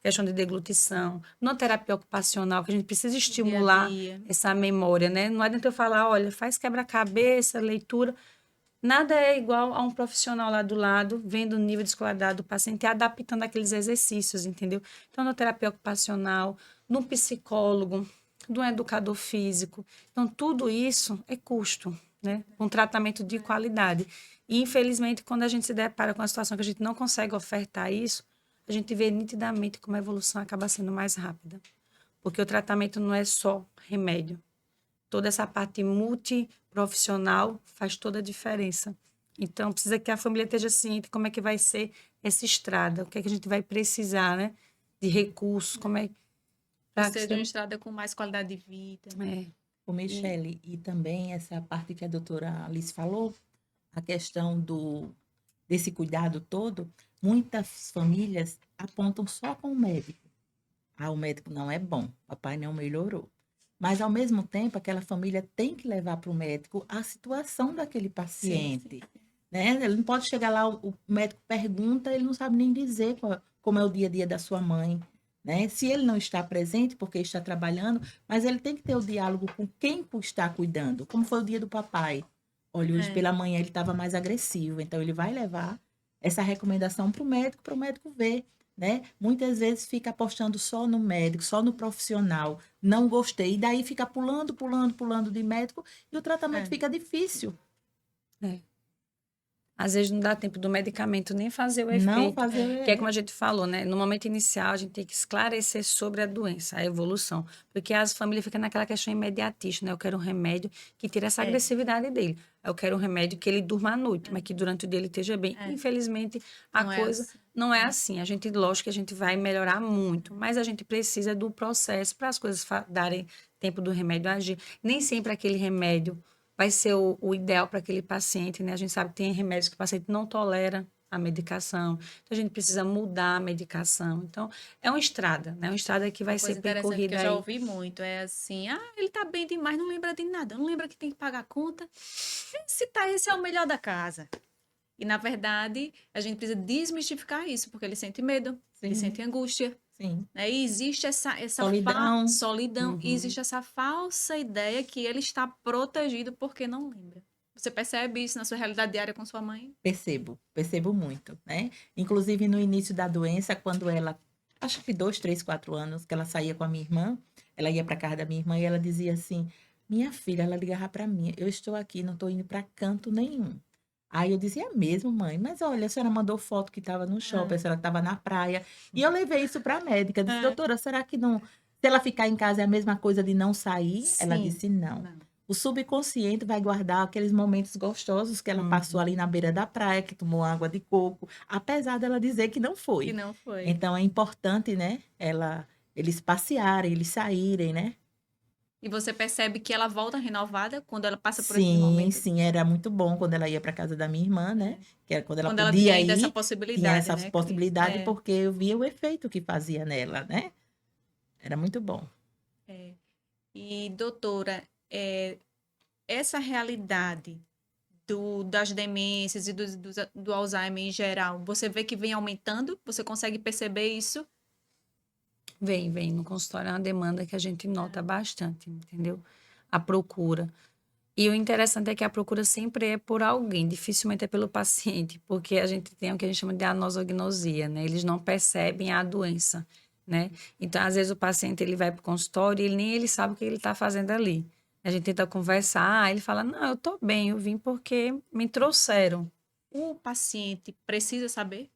Questão de deglutição, na terapia ocupacional, que a gente precisa estimular
dia.
essa memória, né? Não adianta eu falar, olha, faz quebra-cabeça, leitura. Nada é igual a um profissional lá do lado, vendo o nível de escolaridade do paciente e adaptando aqueles exercícios, entendeu? Então, na terapia ocupacional, no psicólogo, do educador físico. Então, tudo isso é custo, né? Um tratamento de qualidade. E, infelizmente, quando a gente se depara com a situação que a gente não consegue ofertar isso, a gente vê nitidamente como a evolução acaba sendo mais rápida. Porque o tratamento não é só remédio. Toda essa parte multiprofissional faz toda a diferença. Então, precisa que a família esteja ciente como é que vai ser essa estrada, o que é que a gente vai precisar, né? De recursos, como é...
Pra ser uma estrada com mais qualidade de vida.
É.
O Michele, e também essa parte que a doutora Alice falou, a questão desse cuidado todo, muitas famílias apontam só com o médico. Ah, o médico não é bom, papai não melhorou. Mas, ao mesmo tempo, aquela família tem que levar para o médico a situação daquele paciente. Né? Ele não pode chegar lá, o médico pergunta, ele não sabe nem dizer como é o dia a dia da sua mãe. Né? Se ele não está presente, porque está trabalhando, mas ele tem que ter o diálogo com quem está cuidando. Como foi o dia do papai? Olha, hoje pela manhã ele estava mais agressivo, então ele vai levar essa recomendação para o médico ver. Né? Muitas vezes fica apostando só no médico, só no profissional. Não gostei. E daí fica pulando de médico e o tratamento fica difícil.
Às vezes não dá tempo do medicamento nem fazer o
Não
efeito.
fazer
Que é como a gente falou, né? No momento inicial, a gente tem que esclarecer sobre a doença, a evolução. Porque as famílias ficam naquela questão imediatista, né? Eu quero um remédio que tire essa agressividade dele. Eu quero um remédio que ele durma à noite, mas que durante o dia ele esteja bem. Infelizmente, a
Não é
coisa
assim.
não é assim. A gente, lógico que a gente vai melhorar muito, mas a gente precisa do processo para as coisas darem tempo do remédio agir. Nem sempre aquele remédio vai ser o ideal para aquele paciente, né? A gente sabe que tem remédios que o paciente não tolera a medicação, então a gente precisa mudar a medicação. Então, é uma estrada, né? Uma estrada que vai
Uma coisa
ser
interessante que
percorrida
eu já
aí.
ouvi muito é assim, ele tá bem demais, não lembra de nada, não lembra que tem que pagar a conta. Esse é o melhor da casa. E, na verdade, a gente precisa desmistificar isso, porque ele sente medo, ele sente angústia,
Sim.
né? E existe essa
Solidão.
solidão, e existe essa falsa ideia que ele está protegido porque não lembra. Você percebe isso na sua realidade diária com sua mãe?
Percebo muito, né? Inclusive no início da doença, quando ela, acho que 2, 3, 4 anos, que ela saía com a minha irmã, ela ia para casa da minha irmã e ela dizia assim: minha filha, ela ligava para mim, eu estou aqui, não estou indo para canto nenhum. Aí eu dizia: é mesmo, mãe, mas olha, a senhora mandou foto que estava no shopping, a senhora estava na praia. E eu levei isso para a médica. Disse: doutora, será que não. Se ela ficar em casa é a mesma coisa de não sair? Ela
Sim.
disse: não. O subconsciente vai guardar aqueles momentos gostosos que ela passou ali na beira da praia, que tomou água de coco, apesar dela dizer que não foi.
Que não foi.
Então é importante, né, eles passearem, eles saírem, né?
E você percebe que ela volta renovada quando ela passa por esse
Sim,
momento.
sim, era muito bom quando ela ia para casa da minha irmã, né? Que era quando ela
Quando ela
podia
tinha ainda essa
ir, tinha
possibilidade,
essa
né, Cris?
possibilidade, porque eu via o efeito que fazia nela, né? Era muito bom.
E, doutora, essa realidade das demências e do Alzheimer em geral, você vê que vem aumentando? Você consegue perceber isso?
Vem. No consultório é uma demanda que a gente nota bastante, entendeu? A procura. E o interessante é que a procura sempre é por alguém, dificilmente é pelo paciente, porque a gente tem o que a gente chama de anosognosia, né? Eles não percebem a doença, né? Então, às vezes o paciente ele vai para o consultório e nem ele sabe o que ele está fazendo ali. A gente tenta conversar, ele fala: não, eu estou bem, eu vim porque me trouxeram.
O paciente precisa saber?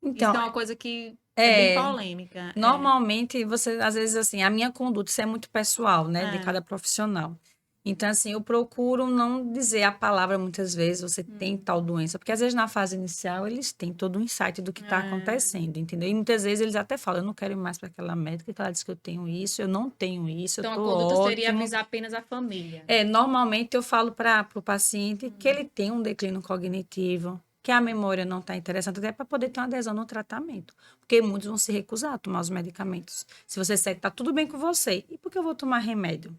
Então,
Isso é uma coisa que é bem polêmica.
normalmente, você, às vezes, assim, a minha conduta, isso é muito pessoal, né, de
É.
cada profissional. Então, assim, eu procuro não dizer a palavra muitas vezes, você tem tal doença, porque às vezes na fase inicial eles têm todo um insight do que está acontecendo, entendeu? E muitas vezes eles até falam: eu não quero ir mais para aquela médica, que ela diz que eu tenho isso, eu não tenho isso,
Então,
eu
a
tô
conduta seria
ótimo.
avisar apenas a família.
Normalmente eu falo para o paciente que ele tem um declínio cognitivo, que a memória não está interessante, até para poder ter uma adesão no tratamento. Porque muitos vão se recusar a tomar os medicamentos. Se você disser que está tudo bem com você, e por que eu vou tomar remédio?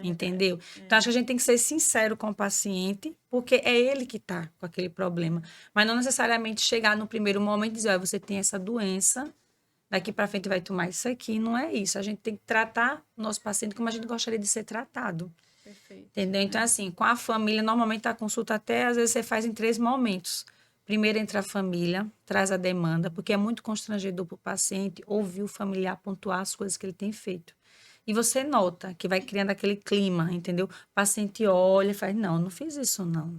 Entendeu? Então, acho que a gente tem que ser sincero com o paciente, porque é ele que está com aquele problema. Mas não necessariamente chegar no primeiro momento e dizer, olha, você tem essa doença, daqui para frente vai tomar isso aqui. Não é isso. A gente tem que tratar o nosso paciente como a gente gostaria de ser tratado.
Perfeito.
Entendeu? Então, assim, com a família, normalmente a consulta até, às vezes, você faz em 3 momentos. Primeiro entra a família, traz a demanda, porque é muito constrangedor para o paciente ouvir o familiar pontuar as coisas que ele tem feito. E você nota que vai criando aquele clima, entendeu? O paciente olha e faz, não fiz isso, não.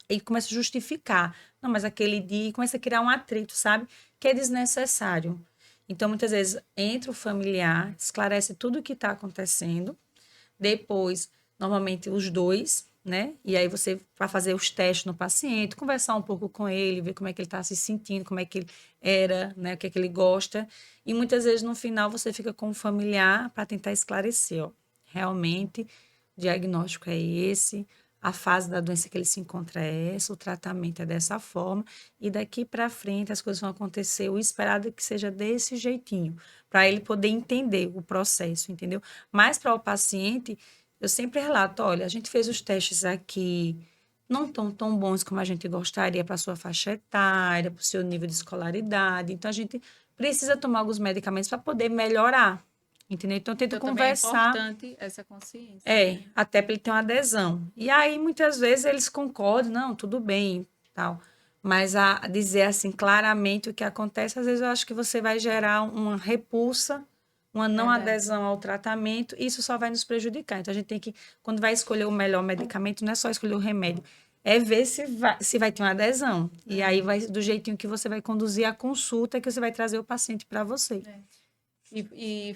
E começa a justificar. Não, mas aquele dia, começa a criar um atrito, sabe? Que é desnecessário. Então, muitas vezes, entra o familiar, esclarece tudo o que está acontecendo. Depois, normalmente, os dois, né? E aí você vai fazer os testes no paciente, conversar um pouco com ele, ver como é que ele está se sentindo, como é que ele era, né? O que é que ele gosta. E muitas vezes, no final, você fica com o familiar para tentar esclarecer, ó. Realmente, o diagnóstico é esse, a fase da doença que ele se encontra é essa, o tratamento é dessa forma, e daqui para frente as coisas vão acontecer, o esperado é que seja desse jeitinho, para ele poder entender o processo, entendeu? Mas para o paciente, eu sempre relato, olha, a gente fez os testes aqui, não estão tão bons como a gente gostaria para a sua faixa etária, para o seu nível de escolaridade, então a gente precisa tomar alguns medicamentos para poder melhorar, entendeu? Então, eu tento
Então,
conversar.
também é importante essa consciência.
Até para ele ter uma adesão. E aí, muitas vezes, eles concordam, não, tudo bem, tal. Mas a dizer assim claramente o que acontece, às vezes eu acho que você vai gerar uma repulsa, uma não
Verdade.
adesão ao tratamento, e isso só vai nos prejudicar. Então, a gente tem que, quando vai escolher o melhor medicamento, não é só escolher o remédio, é ver se vai ter uma adesão. E aí, vai do jeitinho que você vai conduzir a consulta, que você vai trazer o paciente para você.
E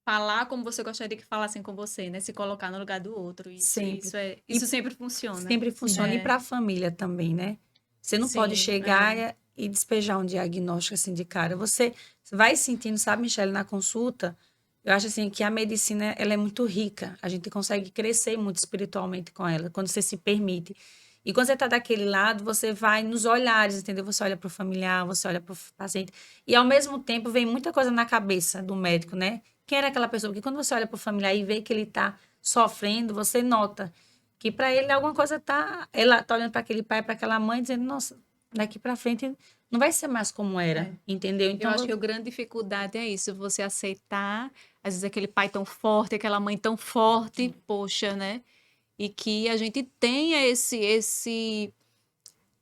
falar como você gostaria que falassem com você, né? Se colocar no lugar do outro.
Sempre.
Isso sempre funciona.
Sempre funciona.
É.
E para a família também, né? Você não
Sim,
pode chegar e despejar um diagnóstico assim de cara. Você vai sentindo, sabe, Michele, na consulta, eu acho assim que a medicina, ela é muito rica. A gente consegue crescer muito espiritualmente com ela, quando você se permite. E quando você está daquele lado, você vai nos olhares, entendeu? Você olha para o familiar, você olha para o paciente. E, ao mesmo tempo, vem muita coisa na cabeça do médico, né? Quem era aquela pessoa? Porque quando você olha para o familiar e vê que ele está sofrendo, você nota que para ele alguma coisa tá... Ela está olhando para aquele pai, para aquela mãe, dizendo, nossa, daqui para frente não vai ser mais como era, entendeu?
Então, eu acho que a grande dificuldade é isso, você aceitar, às vezes, aquele pai tão forte, aquela mãe tão forte, poxa, né? E que a gente tenha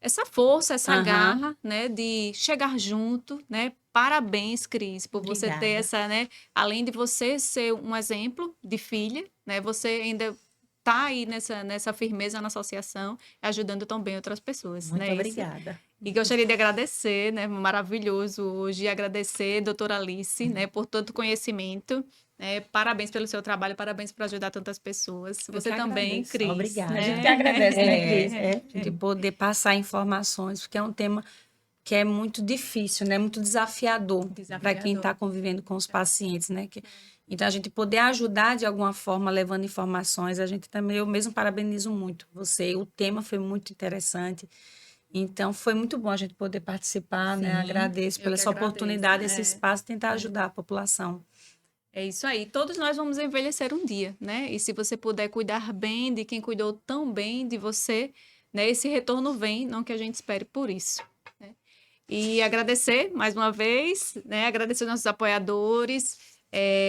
essa força, essa garra, né, de chegar junto, né? Parabéns, Cris, por você ter
Obrigada.
essa, né? Além de você ser um exemplo de filha, né? Você ainda tá aí nessa firmeza na associação, ajudando também outras pessoas,
Muito
né?
obrigada.
E gostaria de agradecer, né? Maravilhoso hoje, agradecer, doutora Alice, né, por tanto conhecimento. Né? Parabéns pelo seu trabalho, parabéns por ajudar tantas pessoas. Você também,
agradeço.
Cris.
Obrigada.
Né?
A gente que agradece, né, Cris?
De poder passar informações, porque é um tema que é muito difícil, né? Muito desafiador para quem está convivendo com os pacientes, né? Então, a gente poder ajudar de alguma forma, levando informações, a gente também, eu mesmo parabenizo muito você. O tema foi muito interessante. Então, foi muito bom a gente poder participar, né? Agradeço pela essa oportunidade, esse espaço, tentar ajudar a população.
É isso aí. Todos nós vamos envelhecer um dia, né? E se você puder cuidar bem de quem cuidou tão bem de você, né? Esse retorno vem, não que a gente espere por isso. Né? E agradecer mais uma vez, né? Agradecer aos nossos apoiadores,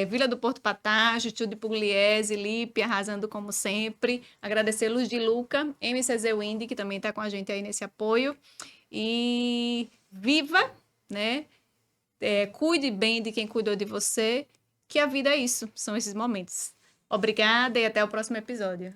Vila do Porto Patágio, Tio de Pugliese, Lipe, arrasando como sempre. Agradecer Luz de Luca, MCZ Windy, que também está com a gente aí nesse apoio. E viva, né? Cuide bem de quem cuidou de você, que a vida é isso, são esses momentos. Obrigada e até o próximo episódio.